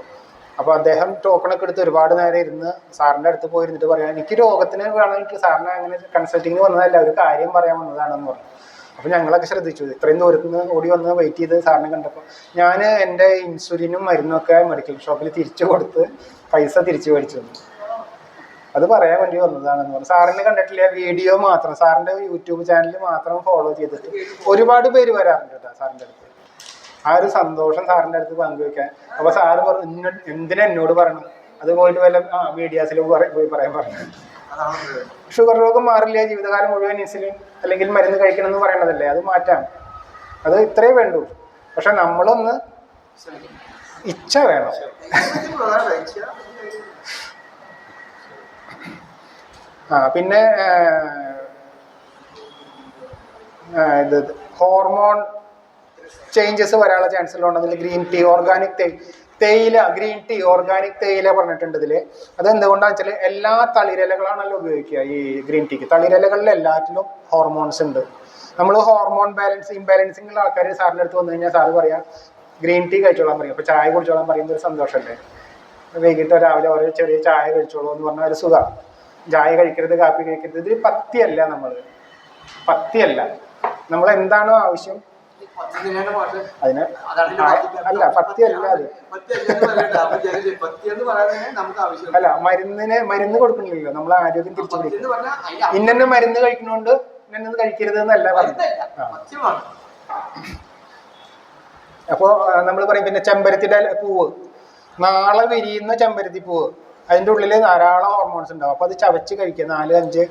അപ്പോൾ അദ്ദേഹം ടോക്കണൊക്കെ എടുത്ത് ഒരുപാട് നേരം ഇരുന്ന് സാറിൻ്റെ അടുത്ത് പോയിരുന്നിട്ട് പറയാം, എനിക്ക് രോഗത്തിന് വേണമെങ്കിൽ സാറിനെ അങ്ങനെ കൺസൾട്ടിങ്ങിന് വന്നതല്ല, ഒരു കാര്യം പറയാൻ വന്നതാണെന്ന് പറഞ്ഞു. അപ്പോൾ ഞങ്ങളൊക്കെ ശ്രദ്ധിച്ചു. ഇത്രയും ദൂരത്ത് നിന്ന് ഓടി വന്ന് വെയിറ്റ് ചെയ്ത് സാറിനെ കണ്ടപ്പോൾ ഞാൻ എൻ്റെ ഇൻസുലിനും മരുന്നൊക്കെ മെഡിക്കൽ ഷോപ്പിൽ തിരിച്ചു കൊടുത്ത് പൈസ തിരിച്ചു മേടിച്ചു. അത് പറയാൻ വേണ്ടി വന്നതാണെന്ന് പറഞ്ഞു. സാറിനെ കണ്ടിട്ടില്ല, വീഡിയോ മാത്രം, സാറിൻ്റെ യൂട്യൂബ് ചാനൽ മാത്രം ഫോളോ ചെയ്തിട്ട് ഒരുപാട് പേര് വരാറുണ്ട് കേട്ടോ സാറിൻ്റെ അടുത്ത്. ആ ഒരു സന്തോഷം സാറിൻ്റെ അടുത്ത് പങ്കുവെക്കാൻ. അപ്പോൾ സാറ് പറഞ്ഞു, എന്തിനാ എന്നോട് പറയണം, അത് പോയിട്ട് വല്ല മീഡിയാസിൽ പോയി പറയാൻ പറഞ്ഞു. ഷുഗർ രോഗം മാറില്ല, ജീവിതകാലം മുഴുവൻ ഇൻസുലിൻ അല്ലെങ്കിൽ മരുന്ന് കഴിക്കണം എന്ന് പറയണതല്ലേ, അത് മാറ്റാം. അത് ഇത്രയേ വേണ്ടൂ. പക്ഷെ നമ്മളൊന്ന് ഇച്ഛ വേണം. പിന്നെ ഇത് ഹോർമോൺ ചേഞ്ചസ് വരാനുള്ള ചാൻസ് ഉള്ളതുകൊണ്ട് ഗ്രീൻ ടീ, ഓർഗാനിക് തേയില, ഗ്രീൻ ടീ, ഓർഗാനിക് തേയില പറഞ്ഞിട്ടുണ്ട് ഇതിൽ. അതെന്തുകൊണ്ടാണെന്ന് വെച്ചാൽ എല്ലാ തളിരിലകളാണല്ലോ ഉപയോഗിക്കുക ഈ ഗ്രീൻ ടീക്ക്. തളിരിലകളിൽ എല്ലാറ്റിലും ഹോർമോൺസ് ഉണ്ട്. നമ്മൾ ഹോർമോൺ ഇംബാലൻസിങ് ഉള്ള ആൾക്കാർ സാറിൻ്റെ അടുത്ത് വന്നു കഴിഞ്ഞാൽ സാറ് പറയാം ഗ്രീൻ ടീ കഴിച്ചോളാൻ പറയും. അപ്പോൾ ചായ കുടിച്ചോളാൻ പറയുന്ന ഒരു സന്തോഷമല്ലേ. വൈകിട്ടോ രാവിലെ ഓരോ ചെറിയ ചായ കഴിച്ചോളൂ എന്ന് പറഞ്ഞാൽ ഒരു സുഖമാണ്. ചായ കഴിക്കരുത്, കാപ്പി കഴിക്കരുത്, ഇത് പത്തിയല്ല. പത്തിയല്ല, നമ്മൾ എന്താണോ ആവശ്യം അതിന് അല്ല, പത്തിയല്ല അത്. അല്ല, മരുന്ന് കൊടുക്കണില്ലല്ലോ, നമ്മൾ ആരോഗ്യം തിരിച്ചു പിടിക്കും. ഇന്നെ മരുന്ന് കഴിക്കണോണ്ട് ഇന്നത് കഴിക്കരുത് എന്നല്ല പറഞ്ഞത്. അപ്പോ നമ്മൾ പറയും പിന്നെ ചെമ്പരത്തിയുടെ പൂവ്, നാളെ വിരിയുന്ന ചെമ്പരത്തി പൂവ്, അതിൻ്റെ ഉള്ളിൽ ധാരാളം ഹോർമോൺസ് ഉണ്ടാവും. അപ്പൊ അത് ചവച്ച് കഴിക്കുക. 4-5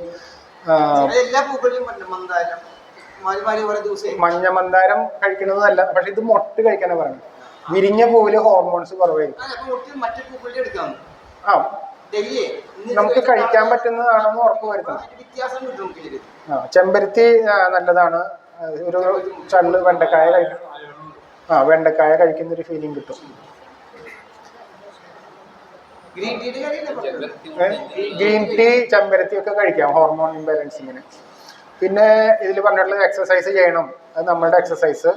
മഞ്ഞമന്താരം കഴിക്കുന്നതല്ല, പക്ഷെ ഇത് മൊട്ട് കഴിക്കാനാ പറയുന്നത്. വിരിഞ്ഞ പൂവില് ഹോർമോൺസ് കുറവായിരിക്കും. നമുക്ക് കഴിക്കാൻ പറ്റുന്നതാണെന്ന് ഉറപ്പ് വരുത്തണം. ചെമ്പരത്തി നല്ലതാണ്. ഒരു ചള്ള് വെണ്ടക്കായ കഴിക്കും. വെണ്ടക്കായ കഴിക്കുന്ന ഒരു ഫീലിംഗ് കിട്ടും. ഗ്രീൻ ടീ, ചെമ്പരത്തി ഒക്കെ കഴിക്കാം ഹോർമോൺ ഇംബാലൻസിങ്ങിന്. പിന്നെ ഇതിൽ പറഞ്ഞിട്ടുള്ളത് എക്സസൈസ് ചെയ്യണം. അത് നമ്മളുടെ എക്സസൈസ്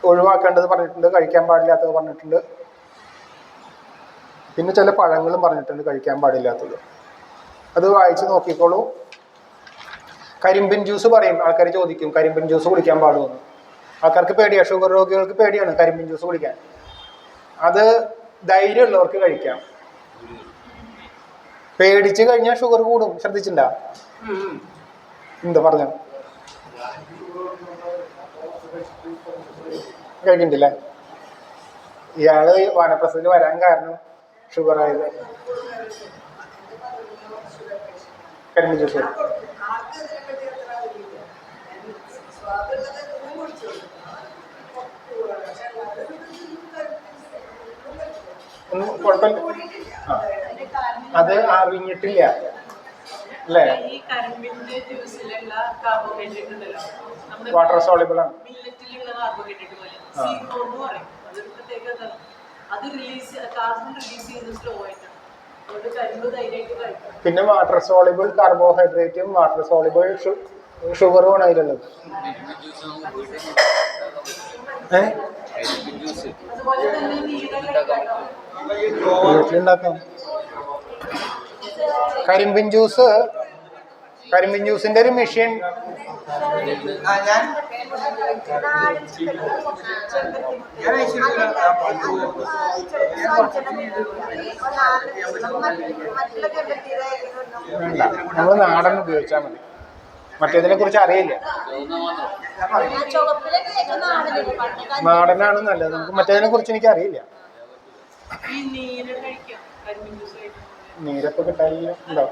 ഒഴിവാക്കേണ്ടത് പറഞ്ഞിട്ടുണ്ട്, കഴിക്കാൻ പാടില്ലാത്തത് പറഞ്ഞിട്ടുണ്ട്. പിന്നെ ചില പഴങ്ങളും പറഞ്ഞിട്ടുണ്ട് കഴിക്കാൻ പാടില്ലാത്തത്. അത് വായിച്ച് നോക്കിക്കോളൂ. കരിമ്പിൻ ജ്യൂസ് പറയും, ആൾക്കാർ ചോദിക്കും കരിമ്പിൻ ജ്യൂസ് കുടിക്കാൻ പാടുമെന്ന്. ആൾക്കാർക്ക് പേടിയാണ്, ഷുഗർ രോഗികൾക്ക് പേടിയാണ് കരിമ്പിൻ ജ്യൂസ് കുടിക്കാൻ. അത് ധൈര്യമുള്ളവർക്ക് കഴിക്കാം. പേടിച്ച് കഴിഞ്ഞാൽ ഷുഗർ കൂടും, ശ്രദ്ധിച്ചിട്ടുണ്ടോ? എന്താ പറഞ്ഞോ? കഴിക്കണ്ടില്ലേ? ഇയാള് വാനപ്രസത്തിൽ വരാൻ കാരണം ഷുഗർ ആയത്. കരിമ്പ് ജ്യൂസ് ഒന്നും കുഴപ്പമില്ല. അത് അറിഞ്ഞിട്ടില്ല അല്ലേ? ഈ കരിമ്പിന്റെ ജ്യൂസിലുള്ള കാർബോഹൈഡ്രേറ്റ് ഉണ്ടല്ലോ, നമ്മുടെ വാട്ടർ സോളിബിൾ ആണ്. മില്ലറ്റിലുള്ള കാർബോഹൈഡ്രേറ്റ് പോലെ C4 എന്ന് പറയും. അതൊരു പ്രത്യേകത. അത് കാർബൺ റിലീസ് ചെയ്യുന്നത് സ്ലോ ആയിട്ടാണ്. അതുകൊണ്ട് കരിമ്പ് ധൈര്യമായിട്ട് കഴിക്കാം. പിന്നെ വാട്ടർ സോളിബിൾ കാർബോഹൈഡ്രേറ്റും വാട്ടർ സോളിബിൾ ഷുഗറും ആണ് അതിലുള്ളത്. അതുപോലെ തന്നെ നീരൊക്കെ വീട്ടിലുണ്ടാക്കാം. കരിമ്പിൻ ജ്യൂസിന്റെ ഒരു മെഷീൻ വേണ്ട, നമ്മൾ നാടൻ ഉപയോഗിച്ചാൽ മതി. മറ്റേതിനെ കുറിച്ച് അറിയില്ല. നാടനാണ് നല്ലത്. നമുക്ക് മറ്റേതിനെ കുറിച്ച് എനിക്ക് അറിയില്ല. ഈ നീര് കഴിക്കാം. കരിമ്പിൻ ജ്യൂസ് കഴിക്കാം. നീരൊക്കെ കിട്ടാനില്ല. ഉണ്ടോ?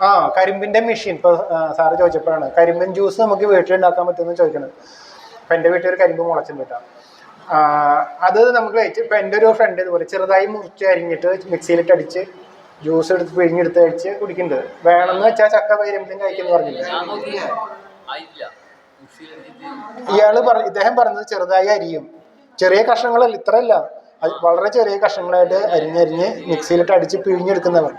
ആ, കരിമ്പിന്റെ മെഷീൻ ഇപ്പൊ സാറ് ചോദിച്ചപ്പോഴാണ് കരിമ്പിൻ ജ്യൂസ് നമുക്ക് വീട്ടിലുണ്ടാക്കാൻ പറ്റുമെന്ന് ചോദിക്കണത്. അപ്പൊ എൻ്റെ വീട്ടിൽ ഒരു കരിമ്പ് മുളച്ചിട്ടുണ്ട് കേട്ടോ. അത് നമുക്ക് കഴിച്ച് ഇപ്പൊ എൻ്റെ ഒരു ഫ്രണ്ട് ഇതുപോലെ ചെറുതായി മുറിച്ച് അരിഞ്ഞിട്ട് മിക്സിയിലിട്ട് അടിച്ച് ജ്യൂസ് എടുത്ത് പിഴിഞ്ഞെടുത്ത് കഴിച്ച് കുടിക്കുന്നുണ്ട്. വേണമെന്ന് വെച്ചാൽ ചക്ക കരിമ്പിൻ കഴിക്കുന്നു പറഞ്ഞില്ല. ഇദ്ദേഹം പറഞ്ഞത് ചെറുതായി അരിയും, ചെറിയ കഷ്ണങ്ങളല്ല, ഇത്രയല്ല, വളരെ ചെറിയ കഷ്ണങ്ങളായിട്ട് അരിഞ്ഞരിഞ്ഞ് മിക്സിയിലിട്ട് അടിച്ച് പിഴിഞ്ഞെടുക്കുന്നവർ.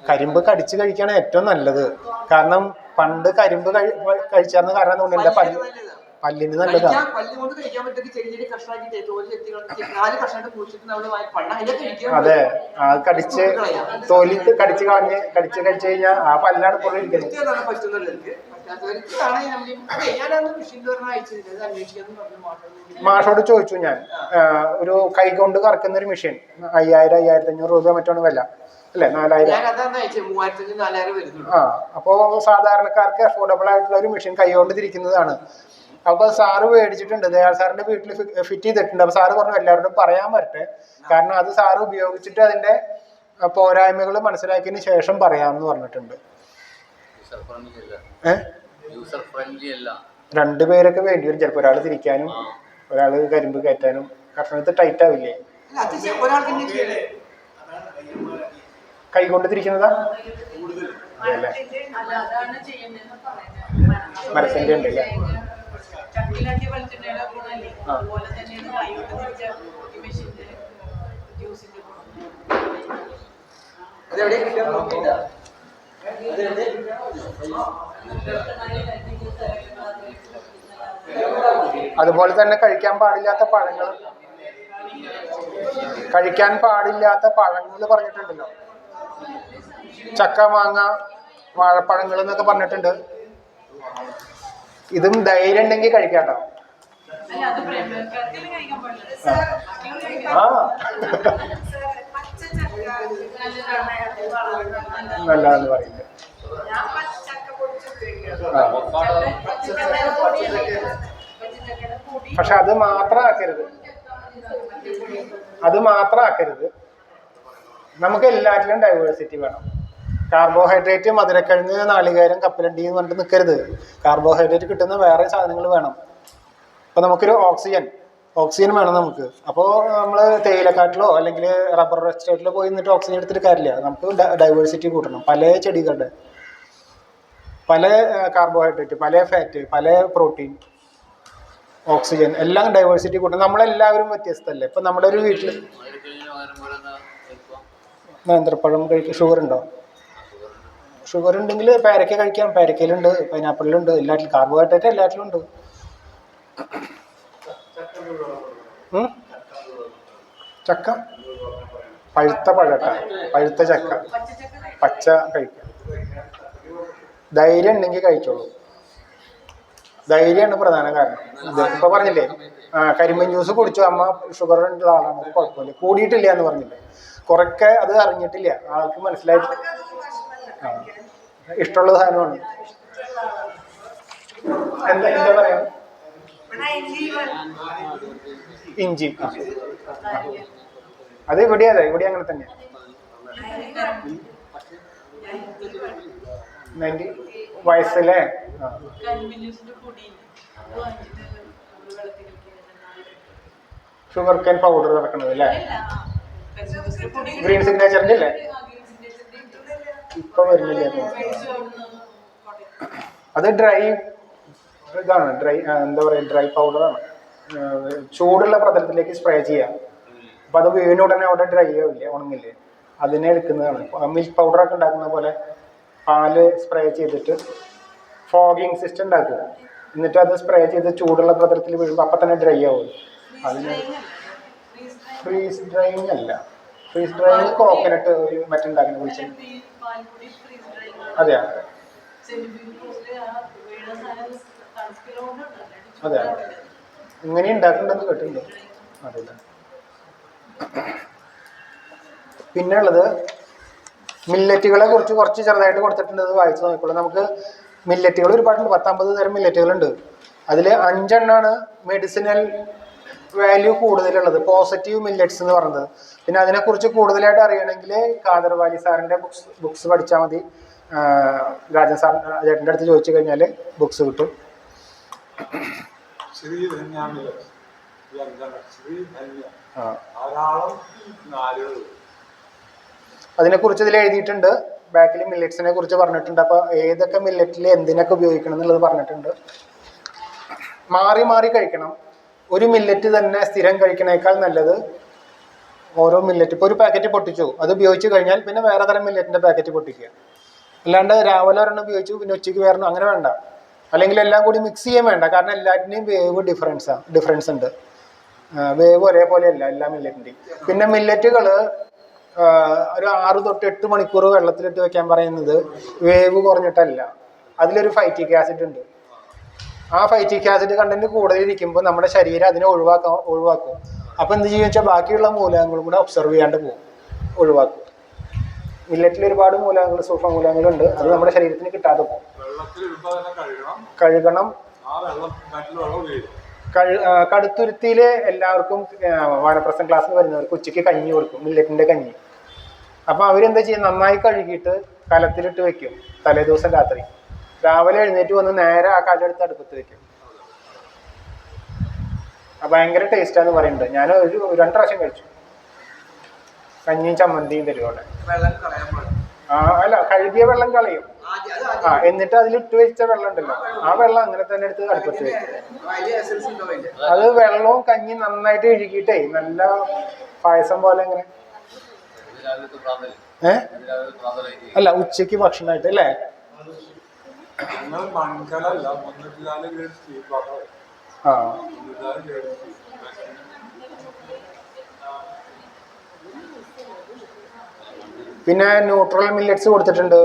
കരിമ്പ് കടിച്ച് കഴിക്കുകയാണ് ഏറ്റവും നല്ലത്. കാരണം പണ്ട് കരിമ്പ് കഴിച്ചാർന്ന കാരണം കൊണ്ട് എൻ്റെ പല്ലിന് നല്ലതാണ്. അതെ, ആ കടിച്ച് തൊലി കടിച്ച് കഴിച്ചു കഴിഞ്ഞാൽ ആ പല്ലാണ് ഇപ്പോൾ ഇരിക്കുന്നത്. മാഷോട് ചോദിച്ചു ഞാൻ, ഒരു കൈ കൊണ്ട് കറക്കുന്ന ഒരു മെഷീൻ 5000-5500 രൂപ മറ്റാണ് വില അല്ലെ? 4000. ആ, അപ്പോ സാധാരണക്കാർക്ക് അഫോർഡബിൾ ആയിട്ടുള്ള ഒരു മെഷീൻ കൈ കൊണ്ട് തിരിക്കുന്നതാണ്. അപ്പൊ സാറ് മേടിച്ചിട്ടുണ്ട്, ദയാൽ സാറിന്റെ വീട്ടിൽ ഫിറ്റ് ചെയ്തിട്ടുണ്ട്. അപ്പൊ സാറ് പറഞ്ഞു എല്ലാവരോടും പറയാൻ വരട്ടെ, കാരണം അത് സാറ് ഉപയോഗിച്ചിട്ട് അതിന്റെ പോരായ്മകൾ മനസ്സിലാക്കിയതിന് ശേഷം പറയാമെന്ന് പറഞ്ഞിട്ടുണ്ട്. രണ്ടുപേരൊക്കെ വേണ്ടി വരും ചിലപ്പോൾ, ഒരാൾ തിരിക്കാനും ഒരാൾ കരിമ്പ് കയറ്റാനും. കഷ്ണത്ത് ടൈറ്റ് ആവില്ലേ? കൈ കൊണ്ട് തിരിക്കുന്നതാ അല്ലേ? മരത്തിന്റെ ഉണ്ട് അല്ലേ? ചക്കിലാക്കിയ വെളിച്ചെണ്ണയുടെ ഗുണമല്ലേ, അതുപോലെ തന്നെയാണ് കൈകൊണ്ട് തിരിച്ച ഈ മെഷീന്റെ ജ്യൂസിന്റെ ഗുണം. അതുപോലെ തന്നെ കഴിക്കാൻ പാടില്ലാത്ത പഴങ്ങൾ പറഞ്ഞിട്ടുണ്ടല്ലോ. ചക്ക, മാങ്ങ, വാഴപ്പഴങ്ങൾ എന്നൊക്കെ പറഞ്ഞിട്ടുണ്ട്. ഇതും ധൈര്യം ഉണ്ടെങ്കിൽ കഴിക്കാട്ടോ. ആ, നല്ലതെന്ന് പറയുന്നത്. പക്ഷെ അത് മാത്രം ആക്കരുത്. നമുക്ക് എല്ലാറ്റിലും ഡൈവേഴ്സിറ്റി വേണം. കാർബോഹൈഡ്രേറ്റ്, മധുരക്കിഴങ്ങ്, നാളികേരം, കപ്പലണ്ടി എന്ന് പറഞ്ഞിട്ട് നിൽക്കരുത്. കാർബോഹൈഡ്രേറ്റ് കിട്ടുന്ന വേറെ സാധനങ്ങൾ വേണം. ഇപ്പം നമുക്കൊരു ഓക്സിജൻ വേണം നമുക്ക്. അപ്പോൾ നമ്മൾ തേയിലക്കാട്ടിലോ അല്ലെങ്കിൽ റബ്ബർ എസ്റ്റേറ്റിലോ പോയി നിന്നിട്ട് ഓക്സിജൻ എടുത്തിട്ട് കാര്യമില്ല. നമുക്ക് ഡൈവേഴ്സിറ്റി കൂട്ടണം. പല ചെടികളുടെ പല കാർബോഹൈഡ്രേറ്റ്, പല ഫാറ്റ്, പല പ്രോട്ടീൻ, ഓക്സിജൻ എല്ലാം ഡൈവേഴ്സിറ്റി കൂട്ടണം. നമ്മളെല്ലാവരും വ്യത്യസ്തമല്ലേ? ഇപ്പം നമ്മുടെ ഒരു വീട്ടിൽ നേന്ത്രപ്പഴം കഴിക്കും. ഷുഗർ ഉണ്ടെങ്കിൽ പേരക്ക കഴിക്കാം. പേരക്കയിലുണ്ട്, പൈനാപ്പിളിലുണ്ട്, എല്ലാറ്റിലും കാർബോഹൈഡ്രേറ്റ് എല്ലാറ്റിലും ഉണ്ട്. ചക്ക പഴുത്ത ചക്ക, പച്ച കഴിക്കാം. ധൈര്യം ഉണ്ടെങ്കിൽ കഴിച്ചോളൂ. ധൈര്യമാണ് പ്രധാന കാരണം. ഇത് ഇപ്പൊ പറഞ്ഞില്ലേ, കരിമ്പൻ ജ്യൂസ് കുടിച്ചു അമ്മ ഷുഗർ ഉള്ള ആളാണ്, അത് കുഴപ്പമില്ല, കൂടിയിട്ടില്ല എന്ന് പറഞ്ഞില്ലേ, കുറക്കെ അത് അറിഞ്ഞിട്ടില്ല, ആൾക്ക് മനസ്സിലായിട്ട് ഇഷ്ടമുള്ള സാധനമാണ്. എന്താ പറയാ, ഇഞ്ചി, അത് ഇവിടെ അതെ, ഇവിടെ അങ്ങനെ തന്നെ. 90 വയസ്സിലെ ഷുഗർ കെയിൻ പൗഡർ നടക്കണത് അല്ലേ, ഗ്രീൻ സിഗ്നേച്ചറിന്റെ അല്ലേ, ഇപ്പൊ വരുന്നില്ല. അത് ഡ്രൈ ഇതാണ്, ഡ്രൈ എന്താ പറയുക, ഡ്രൈ പൗഡറാണ്. ചൂടുള്ള പ്രതലത്തിലേക്ക് സ്പ്രേ ചെയ്യാം. അപ്പൊ അത് വീണ ഉടനെ അവിടെ ഡ്രൈ ആവില്ലേ, ഉണങ്ങില്ലേ, അതിനെ എടുക്കുന്നതാണ്. മിൽക്ക് പൗഡറൊക്കെ ഉണ്ടാക്കുന്ന പോലെ പാല് സ്പ്രേ ചെയ്തിട്ട് ഫോഗിങ് സിസ്റ്റം ഉണ്ടാക്കുക, എന്നിട്ട് അത് സ്പ്രേ ചെയ്ത് ചൂടുള്ള പ്രതലത്തിൽ വീഴുമ്പോൾ അപ്പം തന്നെ ഡ്രൈ ആവും. അതിന് ഫ്രീസ് ഡ്രൈയിങ് അല്ല, ഫ്രീസ് ഡ്രൈയിങ് കോക്കനട്ട് മറ്റുണ്ടാക്കുന്ന വിളിച്ചു. അതെയാ, അതെ, ഇങ്ങനെ ഉണ്ടാക്കുന്നുണ്ടെന്ന് കേട്ടിട്ടുണ്ട്. അറിയില്ല. പിന്നെ ഉള്ളത് മില്ലറ്റുകളെ കുറിച്ച് കുറച്ച് ചെറുതായിട്ട് കൊടുത്തിട്ടുണ്ട്, അത് വായിച്ചു നോക്കിക്കോളൂ. നമുക്ക് മില്ലറ്റുകൾ ഒരുപാടുണ്ട്, 10-50 തരം മില്ലറ്റുകളുണ്ട്. അതിൽ 5 എണ്ണമാണ് മെഡിസിനൽ വാല്യൂ കൂടുതലുള്ളത്, പോസിറ്റീവ് മില്ലറ്റ്സ് എന്ന് പറയുന്നത്. പിന്നെ അതിനെക്കുറിച്ച് കൂടുതലായിട്ട് അറിയണമെങ്കിൽ കാദർവാലി സാറിൻ്റെ ബുക്സ് പഠിച്ചാൽ മതി. രാജൻ സാർ ചേട്ടൻ്റെ അടുത്ത് ചോദിച്ചു കഴിഞ്ഞാൽ ബുക്സ് കിട്ടും. അതിനെക്കുറിച്ച് ഇതിൽ എഴുതിയിട്ടുണ്ട്, ബാക്കിൽ മില്ലറ്റ്സിനെ കുറിച്ച് പറഞ്ഞിട്ടുണ്ട്. അപ്പോൾ ഏതൊക്കെ മില്ലറ്റിൽ എന്തിനൊക്കെ ഉപയോഗിക്കണം എന്നുള്ളത് പറഞ്ഞിട്ടുണ്ട്. മാറി മാറി കഴിക്കണം. ഒരു മില്ലറ്റ് തന്നെ സ്ഥിരം കഴിക്കണേക്കാൾ നല്ലത് ഓരോ മില്ലറ്റ്, ഇപ്പോൾ ഒരു പാക്കറ്റ് പൊട്ടിച്ചു, അത് ഉപയോഗിച്ച് കഴിഞ്ഞാൽ പിന്നെ വേറെ തരം മില്ലറ്റിൻ്റെ പാക്കറ്റ് പൊട്ടിക്കുക. അല്ലാണ്ട് രാവിലെ ഒരെണ്ണം ഉപയോഗിച്ചു പിന്നെ ഉച്ചയ്ക്ക് വേറെ, അങ്ങനെ വേണ്ട. അല്ലെങ്കിൽ എല്ലാം കൂടി മിക്സ് ചെയ്യാൻ വേണ്ട, കാരണം എല്ലാറ്റിനെയും വേവ് ഡിഫറൻസ് ഉണ്ട്. വേവ് ഒരേപോലെയല്ല എല്ലാ മില്ലറ്റിൻ്റെയും. പിന്നെ മില്ലറ്റുകൾ ഒരു 6 തൊട്ട് 8 മണിക്കൂർ വെള്ളത്തിലിട്ട് വെക്കാൻ പറയുന്നത് വേവ് കുറഞ്ഞിട്ടല്ല, അതിലൊരു ഫൈറ്റിക് ആസിഡ് ഉണ്ട്. ആ ഫൈറ്റിക് ആസിഡ് കണ്ടന്റ് കൂടുതലിരിക്കുമ്പോൾ നമ്മുടെ ശരീരം അതിനെ ഒഴിവാക്കും. അപ്പം എന്ത് ചെയ്യുക വെച്ചാൽ ബാക്കിയുള്ള മൂലകങ്ങളും കൂടെ ഒബ്സർവ് ചെയ്യാണ്ട് പോകും, ഒഴിവാക്കും. മില്ലറ്റിൽ ഒരുപാട് മൂലകങ്ങൾ, സൂക്ഷ്മ മൂലകങ്ങളുണ്ട്, അത് നമ്മുടെ ശരീരത്തിന് കിട്ടാതെ പോകും. കഴുകണം. കടുത്തുരുത്തിയിൽ എല്ലാവർക്കും വാനപ്രസ്ഥം ക്ലാസ്സിൽ വരുന്നവർക്ക് ഉച്ചയ്ക്ക് കഞ്ഞി കൊടുക്കും, മില്ലറ്റിൻ്റെ കഞ്ഞി. അപ്പം അവരെന്താ ചെയ്യും, നന്നായി കഴുകിയിട്ട് കലത്തിലിട്ട് വെക്കും തലേ ദിവസം രാത്രി. രാവിലെ എഴുന്നേറ്റ് വന്ന് നേരെ ആ കല്ലെടുത്ത് അടുപ്പത്ത് വെക്കും. ഭയങ്കര ടേസ്റ്റാന്ന് പറയുന്നുണ്ട്. ഞാൻ 2 പ്രാവശ്യം കഴിച്ചു. കഞ്ഞിയും ചമ്മന്തിയും തരും അവിടെ. അല്ല, കഴുകിയ വെള്ളം കളയും. എന്നിട്ട് അതിലിട്ട് വെച്ച വെള്ളം ഉണ്ടല്ലോ, ആ വെള്ളം അങ്ങനെ തന്നെ എടുത്ത് അടുപ്പത്ത് വെക്കും. അത് വെള്ളവും കഞ്ഞി നന്നായിട്ട് കഴുകിയിട്ടേ നല്ല പായസം പോലെ അങ്ങനെ. അല്ല, ഉച്ചക്ക് ഭക്ഷണമായിട്ട് അല്ലേ. പിന്നെ ന്യൂട്രൽ മില്ലറ്റ്സ് കൊടുത്തിട്ടുണ്ട്.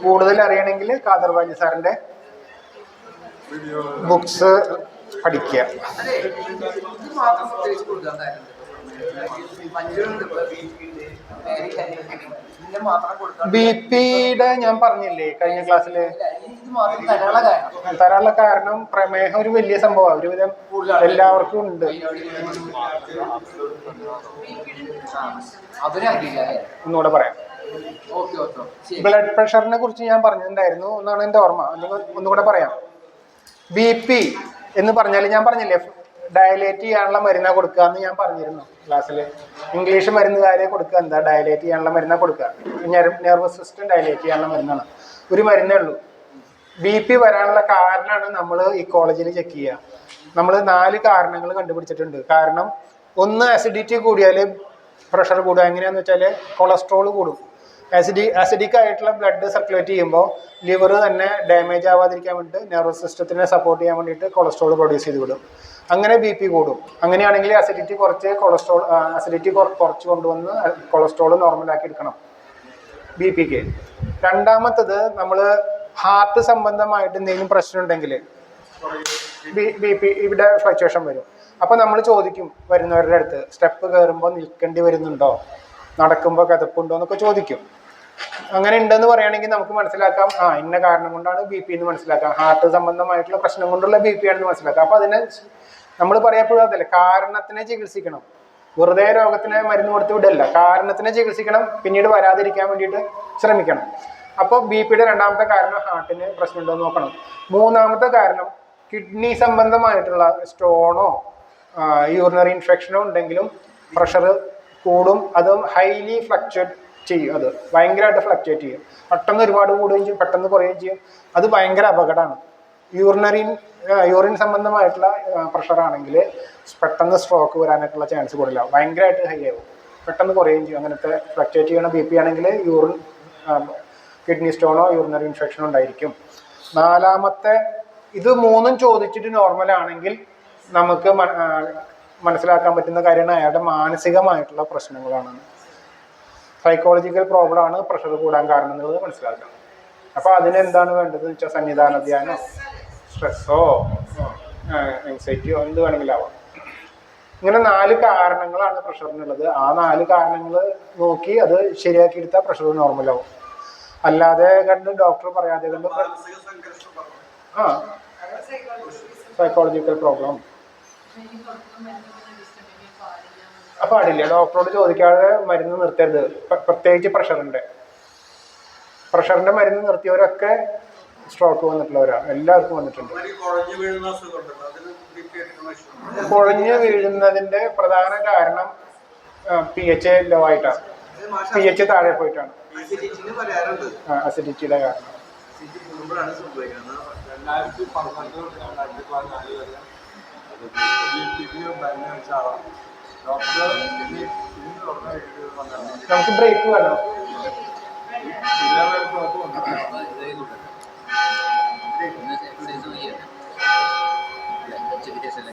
കൂടുതൽ അറിയണമെങ്കിൽ കാദർവാലി സാറിന്റെ ബുക്സ് പഠിക്കുക. ബിപിയുടെ ഞാൻ പറഞ്ഞില്ലേ കഴിഞ്ഞ ക്ലാസ്സില്, തരാനുള്ള കാരണം പ്രമേഹം ഒരു വലിയ സംഭവമാണ്, ഒരുവിധം എല്ലാവർക്കും ഉണ്ട്. ഒന്നുകൂടെ പറയാം. ബ്ലഡ് പ്രഷറിനെ കുറിച്ച് ഞാൻ പറഞ്ഞിട്ടുണ്ടായിരുന്നു എന്നാണ് എൻ്റെ ഓർമ്മ, അല്ലെങ്കിൽ ഒന്നുകൂടെ പറയാം. BP എന്ന് പറഞ്ഞാൽ ഞാൻ പറഞ്ഞില്ലേ, ഡയലേറ്റ് ചെയ്യാനുള്ള മരുന്നാ കൊടുക്കുക എന്ന് ഞാൻ പറഞ്ഞിരുന്നു ക്ലാസ്സിൽ. ഇംഗ്ലീഷ് മരുന്നുകാരെ കൊടുക്കുക എന്താ, ഡയലേറ്റ് ചെയ്യാനുള്ള മരുന്നാ കൊടുക്കുക. നെർവസ് സിസ്റ്റം ഡയലേറ്റ് ചെയ്യാനുള്ള മരുന്നാണ്, ഒരു മരുന്നേ ഉള്ളൂ. BP വരാനുള്ള കാരണമാണ് നമ്മൾ ഈ കോളേജിൽ ചെക്ക് ചെയ്യുക. നമ്മൾ 4 കാരണങ്ങൾ കണ്ടുപിടിച്ചിട്ടുണ്ട്. കാരണം ഒന്ന്, അസിഡിറ്റി കൂടിയാൽ പ്രഷർ കൂടുക. എങ്ങനെയാണെന്ന് വെച്ചാൽ കൊളസ്ട്രോൾ കൂടും. അസിഡിക് ആയിട്ടുള്ള ബ്ലഡ് സർക്കുലേറ്റ് ചെയ്യുമ്പോൾ ലിവർ തന്നെ ഡാമേജ് ആവാതിരിക്കാൻ വേണ്ടിയിട്ട് നെർവസ് സിസ്റ്റത്തിനെ സപ്പോർട്ട് ചെയ്യാൻ വേണ്ടിയിട്ട് കൊളസ്ട്രോൾ പ്രൊഡ്യൂസ് ചെയ്ത് വിടും. അങ്ങനെ BP കൂടും. അങ്ങനെയാണെങ്കിൽ അസിഡിറ്റി കുറച്ച് കൊണ്ടുവന്ന് കൊളസ്ട്രോൾ നോർമലാക്കി എടുക്കണം BPക്ക്. രണ്ടാമത്തത്, നമ്മൾ ഹാർട്ട് സംബന്ധമായിട്ട് എന്തെങ്കിലും പ്രശ്നം ഉണ്ടെങ്കിൽ ബി പി ഇവിടെ ഫ്ലക്ച്വേഷൻ വരും. അപ്പോൾ നമ്മൾ ചോദിക്കും വരുന്നവരുടെ അടുത്ത്, സ്റ്റെപ്പ് കയറുമ്പോൾ നിൽക്കേണ്ടി വരുന്നുണ്ടോ, നടക്കുമ്പോൾ കിതപ്പുണ്ടോ എന്നൊക്കെ ചോദിക്കും. അങ്ങനെ ഉണ്ടെന്ന് പറയുകയാണെങ്കിൽ നമുക്ക് മനസ്സിലാക്കാം ഇന്ന കാരണം കൊണ്ടാണ് ബി പി എന്ന് മനസ്സിലാക്കാം, ഹാർട്ട് സംബന്ധമായിട്ടുള്ള പ്രശ്നം കൊണ്ടുള്ള ബി പി ആണെന്ന് മനസ്സിലാക്കാം. അപ്പോൾ അതിനെ നമ്മൾ പറയപ്പോഴും അതല്ല, കാരണത്തിനെ ചികിത്സിക്കണം. വെറുതെ രോഗത്തിന് മരുന്ന് കൊടുത്ത് വിടല്ല, കാരണത്തിനെ ചികിത്സിക്കണം, പിന്നീട് വരാതിരിക്കാൻ വേണ്ടിയിട്ട് ശ്രമിക്കണം. അപ്പോൾ ബി പിയുടെ രണ്ടാമത്തെ കാരണം ഹാർട്ടിന് പ്രശ്നമുണ്ടോ എന്ന് നോക്കണം. മൂന്നാമത്തെ കാരണം കിഡ്നി സംബന്ധമായിട്ടുള്ള സ്റ്റോണോ യൂറിനറി ഇൻഫെക്ഷനോ ഉണ്ടെങ്കിലും പ്രഷർ കൂടും. അത് ഹൈലി ഫ്ലക്ച്വേറ്റ് ചെയ്യും, അത് ഭയങ്കരമായിട്ട് ഫ്ലക്ച്വേറ്റ് ചെയ്യും. പെട്ടെന്ന് ഒരുപാട് കൂടുകയും ചെയ്യും, പെട്ടെന്ന് കുറയുകയും ചെയ്യും. അത് ഭയങ്കര അപകടമാണ്. യൂറിൻ സംബന്ധമായിട്ടുള്ള പ്രഷറാണെങ്കിൽ പെട്ടെന്ന് സ്ട്രോക്ക് വരാനൊക്കെയുള്ള ചാൻസ് കൂടുതലാണ്. ഭയങ്കരമായിട്ട് ഹൈ ആവും, പെട്ടെന്ന് കുറയുകയും ചെയ്യും. അങ്ങനത്തെ ഫ്ലക്ച്വേറ്റ് ചെയ്യണ ബി പി ആണെങ്കിൽ കിഡ്നി സ്റ്റോണോ യൂറിനറി ഇൻഫെക്ഷനോ ഉണ്ടായിരിക്കും. നാലാമത്തെ, ഇത് മൂന്നും ചോദിച്ചിട്ട് നോർമലാണെങ്കിൽ നമുക്ക് മനസ്സിലാക്കാൻ പറ്റുന്ന കാര്യമാണ് അയാളുടെ മാനസികമായിട്ടുള്ള പ്രശ്നങ്ങളാണ്, സൈക്കോളജിക്കൽ പ്രോബ്ലം ആണ് പ്രഷർ കൂടാൻ കാരണം എന്നുള്ളത് മനസ്സിലാക്കാം. അപ്പോൾ അതിനെന്താണ് വേണ്ടത് വെച്ചാൽ സന്നിധാന ധ്യാനോ സ്ട്രെസ്സോ ആങ്സൈറ്റിയോ എന്ത് വേണമെങ്കിലും ആവാം. ഇങ്ങനെ 4 കാരണങ്ങളാണ് പ്രഷറിനുള്ളത്. ആ 4 കാരണങ്ങൾ നോക്കി അത് ശരിയാക്കി എടുത്താൽ പ്രഷർ നോർമലാവും. അല്ലാതെ കണ്ട് ഡോക്ടർ പറയാതെ കണ്ട് സൈക്കോളജിക്കൽ പ്രോബ്ലം പാടില്ല. ഡോക്ടറോട് ചോദിക്കാതെ മരുന്ന് നിർത്തരുത്. പ്രത്യേകിച്ച് പ്രഷറിന്റെ മരുന്ന് നിർത്തിയവരൊക്കെ സ്ട്രോക്ക് വന്നിട്ടുള്ളവരാണ്, എല്ലാവർക്കും വന്നിട്ടുണ്ട്. കുഴഞ്ഞു വീഴുന്നതിന്റെ പ്രധാന കാരണം pH ലോ ആയിട്ടാണ്, pH താഴെ പോയിട്ടാണ്, അസിഡിറ്റിയുടെ കാരണം. 2014 നമുക്ക് ബ്രേക്ക് വേണം.